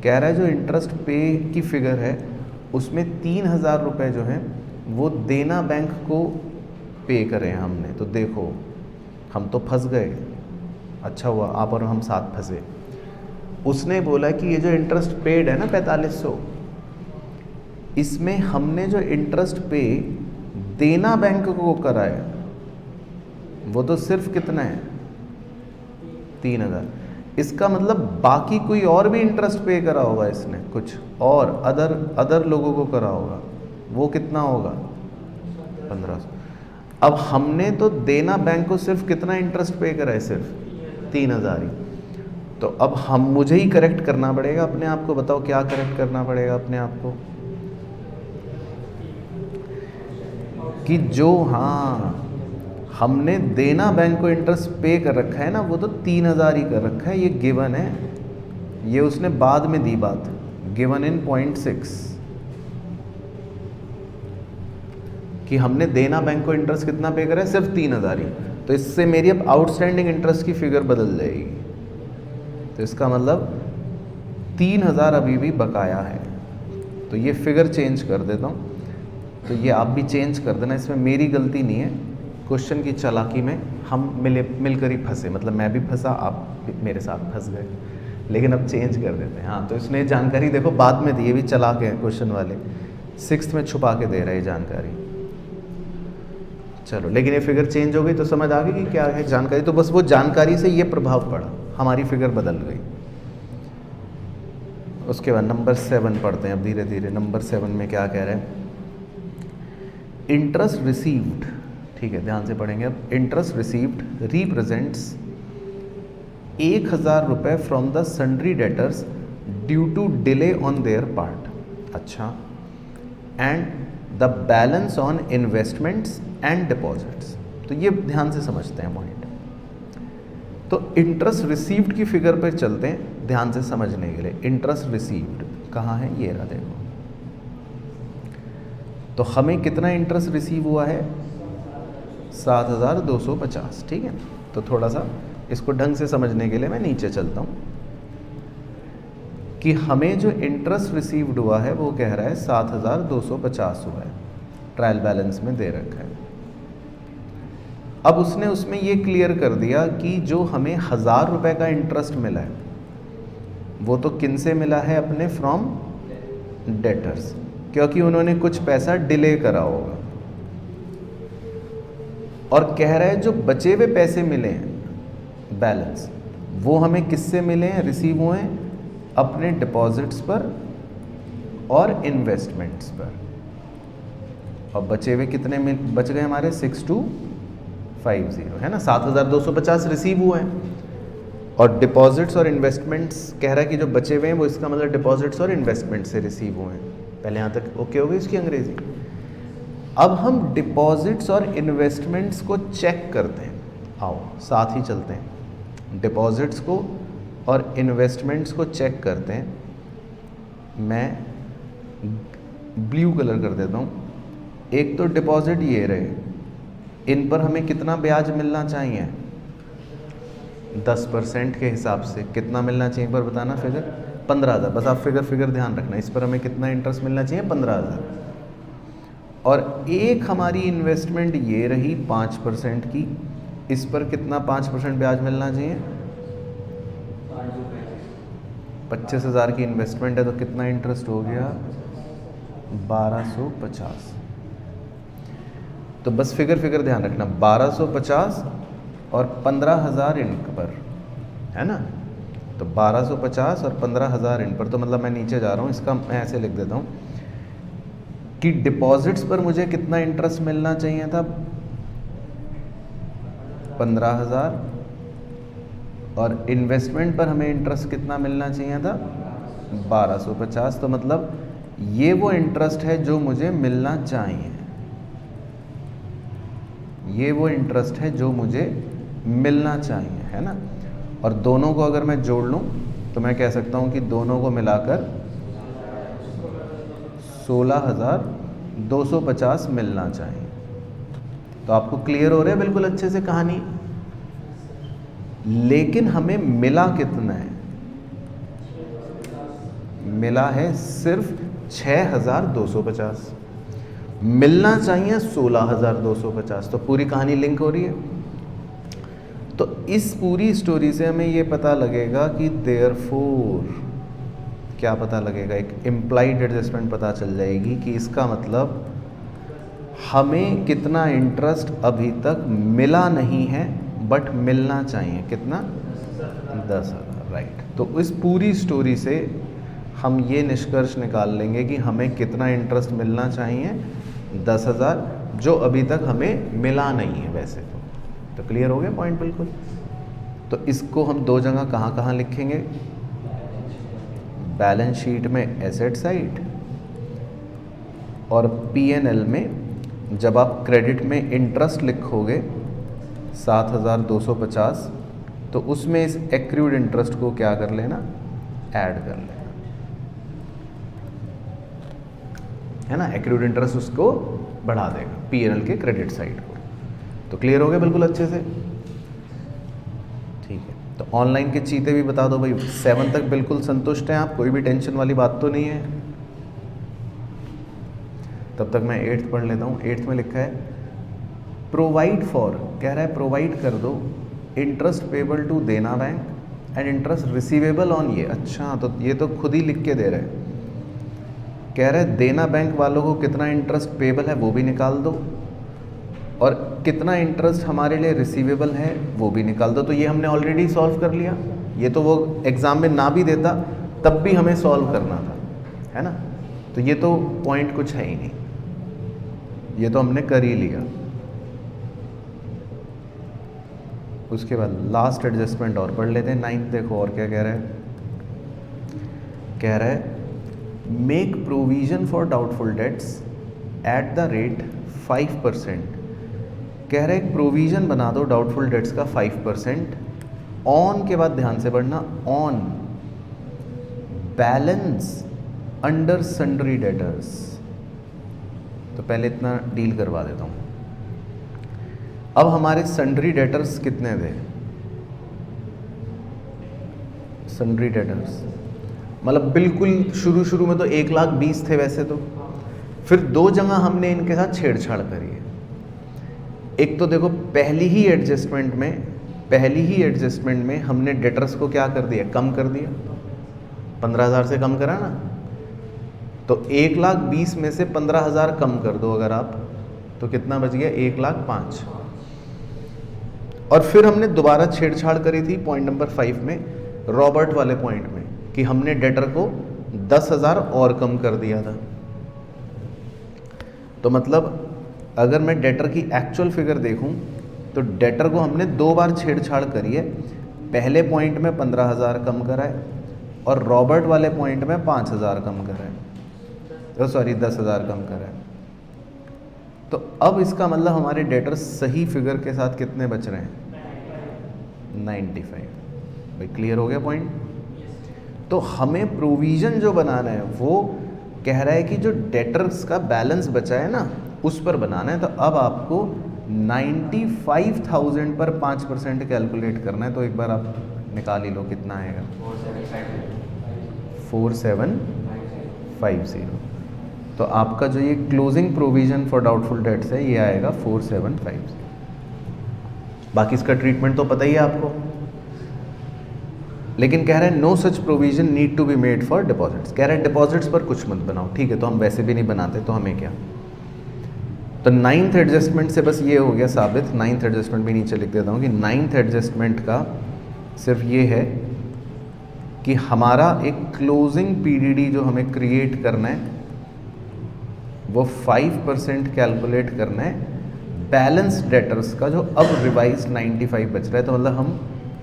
कह रहा है जो इंटरेस्ट पे की फिगर है उसमें 3,000 रुपये जो हैं वो देना बैंक को पे करें हमने। तो देखो हम तो फंस गए, अच्छा हुआ आप और हम साथ फंसे। उसने बोला कि ये जो इंटरेस्ट पेड है ना 4,500, इसमें हमने जो इंटरेस्ट पे देना बैंक को करा है वो तो सिर्फ कितना है, 3,000। इसका मतलब बाकी कोई और भी इंटरेस्ट पे करा होगा इसने, कुछ और अदर लोगों को करा होगा, वो कितना होगा, 1,500। अब हमने तो देना बैंक को सिर्फ कितना इंटरेस्ट पे करा है, सिर्फ 3,000 ही। तो अब मुझे ही करेक्ट करना पड़ेगा अपने आप को। बताओ क्या करेक्ट करना पड़ेगा अपने आप को? कि जो हमने देना बैंक को इंटरेस्ट पे कर रखा है ना, वो तो 3,000 ही कर रखा है, ये गिवन है। ये उसने बाद में दी बात, गिवन इन 0.6 कि हमने देना बैंक को इंटरेस्ट कितना पे करा है, सिर्फ 3,000 ही। तो इससे मेरी अब आउटस्टैंडिंग इंटरेस्ट की फिगर बदल जाएगी। तो इसका मतलब 3,000 अभी भी बकाया है। तो ये फिगर चेंज कर देता हूँ, तो ये आप भी चेंज कर देना, इसमें मेरी गलती नहीं है। क्वेश्चन की चालाकी में हम मिलकर ही फंसे, मतलब मैं भी फंसा, आप भी मेरे साथ फंस गए, लेकिन अब चेंज कर देते हैं। हाँ, तो इसने जानकारी देखो बाद में दी, ये भी चालाक है क्वेश्चन वाले, 6th में छुपा के दे रहे हैं जानकारी। चलो, लेकिन ये फिगर चेंज हो गई तो समझ आ गई कि क्या है जानकारी। तो बस वो जानकारी से ये प्रभाव पड़ा, हमारी फिगर बदल गई। उसके बाद नंबर 7 पढ़ते हैं अब धीरे धीरे। नंबर 7 में क्या कह रहे हैं? इंटरेस्ट रिसीव्ड, ठीक है, ध्यान से पढ़ेंगे अब। इंटरेस्ट रिसीव्ड रिप्रेजेंट्स 1,000 रुपये from the sundry debtors due to delay on their part. अच्छा, and the balance on investments and deposits. तो ये ध्यान से समझते हैं पॉइंट। तो इंटरेस्ट रिसीव्ड की फिगर पर चलते हैं ध्यान से समझने के लिए। इंटरेस्ट रिसीव्ड कहाँ है? ये रहा, देखो। तो हमें कितना इंटरेस्ट रिसीव हुआ है? 7,250, ठीक है। तो थोड़ा सा इसको ढंग से समझने के लिए मैं नीचे चलता हूँ कि हमें जो इंटरेस्ट रिसीव्ड हुआ है वो कह रहा है 7,250 हुआ है, ट्रायल बैलेंस में दे रखा है। अब उसने उसमें ये क्लियर कर दिया कि जो हमें 1,000 रुपये का इंटरेस्ट मिला है वो तो किन से मिला है? अपने फ्रॉम डेटर्स, क्योंकि उन्होंने कुछ पैसा डिले करा होगा। और कह रहा है जो बचे हुए पैसे मिले हैं बैलेंस, वो हमें किससे मिले हैं? रिसीव हुए हैं अपने डिपॉजिट्स पर और इन्वेस्टमेंट्स पर। और बचे हुए कितने बच गए हमारे? 6,250 है ना। 7,250 रिसीव हुए हैं और डिपॉजिट्स और इन्वेस्टमेंट्स कह रहा है कि जो बचे हुए हैं वो, इसका मतलब डिपॉजिट्स और इन्वेस्टमेंट से रिसीव हुए हैं। पहले यहाँ तक ओके हो गई इसकी अंग्रेजी। अब हम डिपॉजिट्स और इन्वेस्टमेंट्स को चेक करते हैं, आओ साथ ही चलते हैं। डिपॉजिट्स को और इन्वेस्टमेंट्स को चेक करते हैं। मैं ब्लू कलर कर देता हूँ। एक तो डिपॉजिट ये रहे, इन पर हमें कितना ब्याज मिलना चाहिए? 10% के हिसाब से कितना मिलना चाहिए एक बार बताना फिगर? 15,000। बस आप फिगर ध्यान रखना, इस पर हमें कितना इंटरेस्ट मिलना चाहिए? 15,000। और एक हमारी इन्वेस्टमेंट ये रही 5% की, इस पर कितना 5% ब्याज मिलना चाहिए? 25,000 की इन्वेस्टमेंट है तो कितना इंटरेस्ट हो गया? 1,250। तो बस फिगर ध्यान रखना, 1,250 और 15,000 इन पर, है ना। तो 1,250 और 15,000 इन पर, तो मतलब मैं नीचे जा रहा हूँ, इसका मैं ऐसे लिख देता हूँ कि डिपॉजिट्स पर मुझे कितना इंटरेस्ट मिलना चाहिए था? 15,000। और इन्वेस्टमेंट पर हमें इंटरेस्ट कितना मिलना चाहिए था? 1,250। तो मतलब ये वो इंटरेस्ट है जो मुझे मिलना चाहिए, ये वो इंटरेस्ट है जो मुझे मिलना चाहिए, है ना। और दोनों को अगर मैं जोड़ लूँ तो मैं कह सकता हूँ कि दोनों को मिलाकर 16,250 मिलना चाहिए। तो आपको क्लियर हो रहा है बिल्कुल अच्छे से कहानी? लेकिन हमें मिला कितना है? मिला है सिर्फ 6,250, मिलना चाहिए 16,250। तो पूरी कहानी लिंक हो रही है। तो इस पूरी स्टोरी से हमें ये पता लगेगा कि देयरफॉर क्या पता लगेगा? एक इम्प्लाइड एडजस्टमेंट पता चल जाएगी कि इसका मतलब हमें कितना इंटरेस्ट अभी तक मिला नहीं है बट मिलना चाहिए। कितना? 10,000, राइट। तो इस पूरी स्टोरी से हम ये निष्कर्ष निकाल लेंगे कि हमें कितना इंटरेस्ट मिलना चाहिए? 10,000, जो अभी तक हमें मिला नहीं है वैसे तो क्लियर हो गया पॉइंट बिल्कुल। तो इसको हम दो जगह कहाँ कहाँ लिखेंगे, बैलेंस शीट में एसेट साइड और P&L में जब आप क्रेडिट में इंटरेस्ट लिखोगे 7,250, तो उसमें इस एक्रूड इंटरेस्ट को क्या कर लेना, ऐड कर लेना, है ना। एक्रूड इंटरेस्ट उसको बढ़ा देगा P&L के क्रेडिट साइड को। तो क्लियर हो गया बिल्कुल अच्छे से, ठीक है। तो ऑनलाइन के चीते भी बता दो भाई, 7 तक बिल्कुल संतुष्ट हैं आप, कोई भी टेंशन वाली बात तो नहीं है। तब तक मैं 8th पढ़ लेता हूँ। 8th में लिखा है प्रोवाइड फॉर, कह रहा है प्रोवाइड कर दो interest payable to Dena bank and interest receivable on ये। अच्छा, तो ये तो खुद ही लिख के दे रहे हैं। कह रहे हैं देना बैंक वालों को कितना इंटरेस्ट पेबल है वो भी निकाल दो, और कितना इंटरेस्ट हमारे लिए रिसीवेबल है वो भी निकाल दो। तो ये हमने ऑलरेडी सॉल्व कर लिया, ये तो वो एग्ज़ाम में ना भी देता तब भी हमें सॉल्व करना था, है ना। तो ये तो पॉइंट कुछ है ही नहीं, ये तो हमने कर ही लिया। उसके बाद लास्ट एडजस्टमेंट और पढ़ लेते हैं, 9th। देखो और क्या कह रहा है, कह रहा है make provision for doubtful debts at the rate 5%। कह रहे एक प्रोविजन बना दो डाउटफुल डेट्स का 5%, ऑन के बाद ध्यान से पढ़ना, on balance under sundry debtors. तो पहले इतना डील करवा देता हूँ। अब हमारे सन्ड्री डेटर्स कितने थे, सन्ड्री डेटर्स मतलब बिल्कुल शुरू में तो 1,20,000 थे वैसे तो, फिर दो जगह हमने इनके साथ छेड़छाड़ करी है। एक तो देखो पहली ही एडजस्टमेंट में हमने डेटर्स को क्या कर दिया, कम कर दिया, 15,000 से कम करा ना। तो 1,20,000 में से 15,000 कम कर दो अगर आप, तो कितना बच गया, 1,05,000। और फिर हमने दोबारा छेड़छाड़ करी थी पॉइंट नंबर 5 में, रॉबर्ट वाले पॉइंट में, कि हमने डेटर को 10,000 और कम कर दिया था। तो मतलब अगर मैं डेटर की एक्चुअल फिगर देखूं तो डेटर को हमने 2 बार छेड़छाड़ करी है। पहले पॉइंट में 15,000 कम करा है और रॉबर्ट वाले पॉइंट में 5,000 कम करा है, तो सॉरी 10,000 कम करा है। तो अब इसका मतलब हमारे डेटर सही फिगर के साथ कितने बच रहे हैं, 95। भाई क्लियर हो गया पॉइंट। तो हमें प्रोविज़न जो बनाना है वो कह रहा है कि जो डेटर्स का बैलेंस बचा है ना उस पर बनाना है। तो अब आपको 95,000 पर 5% कैलकुलेट करना है। तो एक बार आप निकाल ही लो कितना आएगा, 4750। तो आपका जो ये closing provision for doubtful debts है ये आएगा 4750। बाकी इसका ट्रीटमेंट तो पता ही है आपको, लेकिन कह रहे हैं no such provision need to be made for deposits. कह रहे हैं डिपॉजिट्स पर कुछ मत बनाओ, ठीक है, तो हम वैसे भी नहीं बनाते तो हमें क्या। तो 9th एडजस्टमेंट से बस ये हो गया साबित, 9th एडजस्टमेंट भी नीचे लिख देता हूँ कि 9th एडजस्टमेंट का सिर्फ ये है कि हमारा एक क्लोजिंग पीडीडी जो हमें क्रिएट करना है वो 5% कैलकुलेट करना है बैलेंस डेटर्स का, जो अब रिवाइज 95 बच रहा है। तो मतलब हम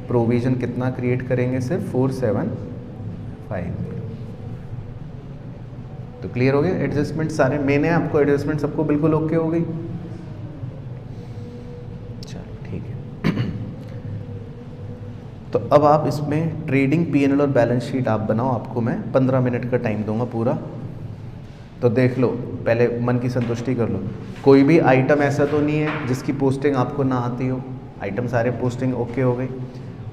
प्रोविजन कितना क्रिएट करेंगे, सिर्फ 475। तो क्लियर हो गया एडजस्टमेंट सारे, मैंने आपको एडजस्टमेंट सबको बिल्कुल ओके हो गई। चलो ठीक है। तो अब आप इसमें ट्रेडिंग P&L और बैलेंस शीट आप बनाओ, आपको मैं 15 मिनट का टाइम दूंगा पूरा। तो देख लो, पहले मन की संतुष्टि कर लो, कोई भी आइटम ऐसा तो नहीं है जिसकी पोस्टिंग आपको ना आती हो, आइटम सारे पोस्टिंग ओके हो गई।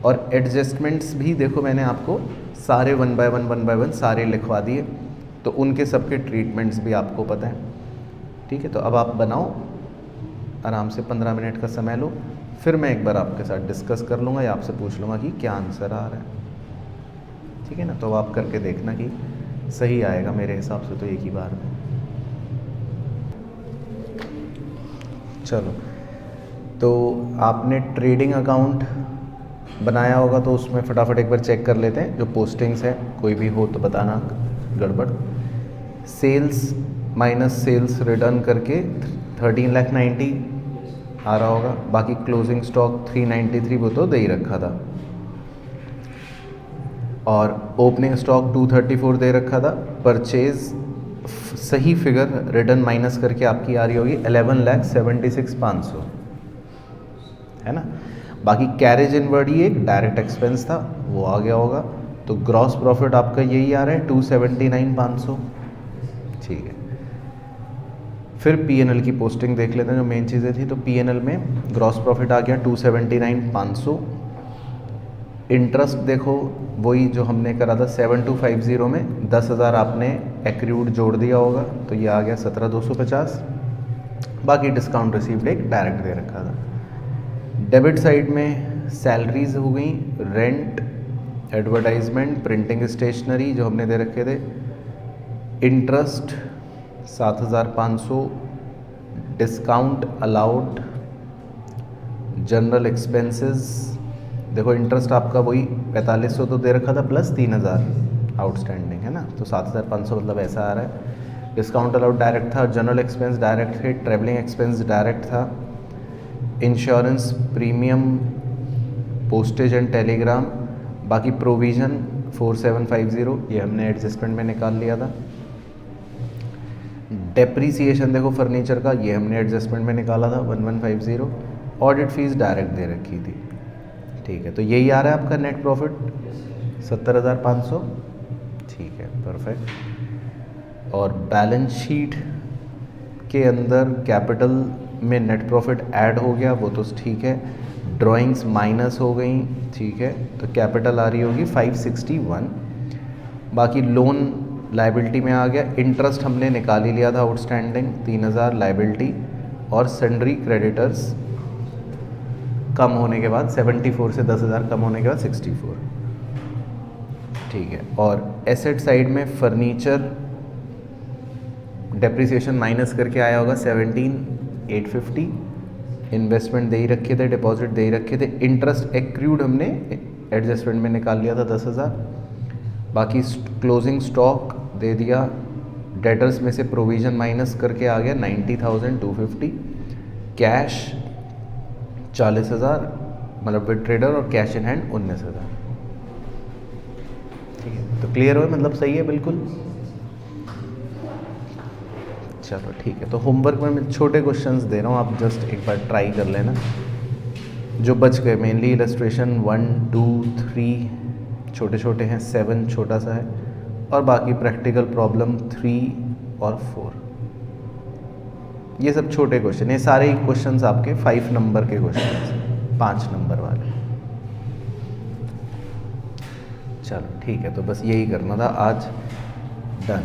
और एडजस्टमेंट्स भी देखो मैंने आपको सारे 1 बाय 1 सारे लिखवा दिए, तो उनके सबके ट्रीटमेंट्स भी आपको पता है, ठीक है। तो अब आप बनाओ आराम से, 15 मिनट का समय लो, फिर मैं एक बार आपके साथ डिस्कस कर लूँगा या आपसे पूछ लूँगा कि क्या आंसर आ रहा है, ठीक है ना। तो आप करके देखना कि सही आएगा, मेरे हिसाब से तो एक ही बार में। चलो, तो आपने ट्रेडिंग अकाउंट बनाया होगा तो उसमें फटाफट एक बार चेक कर लेते हैं जो पोस्टिंग्स है, कोई भी हो तो बताना गड़बड़। सेल्स माइनस सेल्स रिटर्न करके 13,90,000 आ रहा होगा, बाकी क्लोजिंग स्टॉक 393 वो तो दे ही रखा था। और ओपनिंग स्टॉक 234 दे रखा था, परचेज सही फिगर रिटर्न माइनस करके आपकी आ रही होगी 11,76,500, है ना। बाकी कैरेज इनवर्ड ही एक डायरेक्ट एक्सपेंस था, वो आ गया होगा। तो ग्रॉस प्रॉफिट आपका यही आ रहा है 279,500, ठीक है। फिर पीएनएल की पोस्टिंग देख लेते हैं जो मेन चीज़ें थी। तो पीएनएल में ग्रॉस प्रॉफिट आ गया 279,500। इंटरेस्ट देखो वही जो हमने करा था 7250 में 10,000 आपने एक्रूड जोड़ दिया होगा, तो ये आ गया 17,250। बाकी डिस्काउंट रिसीव्ड एक डायरेक्ट दे रखा था। डेबिट साइड में सैलरीज हो गई, रेंट, एडवर्टाइजमेंट, प्रिंटिंग स्टेशनरी जो हमने दे रखे थे, interest 7,500, discount allowed, general expenses देखो इंटरेस्ट आपका वही 4500 तो दे रखा था प्लस 3,000 आउटस्टैंडिंग, है ना, तो 7,500 मतलब ऐसा आ रहा है। डिस्काउंट अलाउड डायरेक्ट था, जनरल एक्सपेंस डायरेक्ट थे, ट्रैवलिंग एक्सपेंस डायरेक्ट था, insurance premium, postage and Telegram. बाकी प्रोविज़न 4750 ये हमने एडजस्टमेंट में निकाल लिया था। डेप्रीसिएशन देखो फर्नीचर का, ये हमने एडजस्टमेंट में निकाला था 1150। ऑडिट फीस डायरेक्ट दे रखी थी, ठीक है। तो यही आ रहा है आपका नेट प्रॉफिट 70,500, ठीक है, परफेक्ट। और बैलेंस शीट के अंदर कैपिटल में नेट प्रॉफिट ऐड हो गया, वो तो ठीक है। ड्राइंग्स माइनस हो गई, ठीक है, तो कैपिटल आ रही होगी 561। बाकी लोन लाइबिलिटी में आ गया, इंटरेस्ट हमने निकाल ही लिया था आउटस्टैंडिंग 3,000 लाइबिलिटी, और सन्ड्री क्रेडिटर्स कम होने के बाद 74 से 10,000 कम होने के बाद 64, ठीक है। और एसेट साइड में फर्नीचर डेप्रिसिएशन माइनस करके आया होगा 17,850, इन्वेस्टमेंट दे ही रखे थे, डिपॉजिट दे ही रखे थे, इंटरेस्ट एक्रूड हमने एडजस्टमेंट में निकाल लिया था 10,000। बाकी क्लोजिंग स्टॉक दे दिया, डेटर्स में से प्रोविज़न माइनस करके आ गया 90,250, कैश 40,000 मतलब विद ट्रेडर, और कैश इन हैंड 19,000, ठीक है। तो क्लियर हो, मतलब सही है बिल्कुल। चलो ठीक है, तो होमवर्क में मैं छोटे क्वेश्चंस दे रहा हूँ, आप जस्ट एक बार ट्राई कर लेना। जो बच गए मेनली इलस्ट्रेशन 1, 2, 3 छोटे छोटे हैं, 7 छोटा सा है, और बाकी प्रैक्टिकल प्रॉब्लम 3 और 4, ये सब छोटे क्वेश्चन। ये सारे क्वेश्चंस आपके 5 नंबर के क्वेश्चन, 5 नंबर वाले। चलो ठीक है, तो बस यही करना था आज, डन।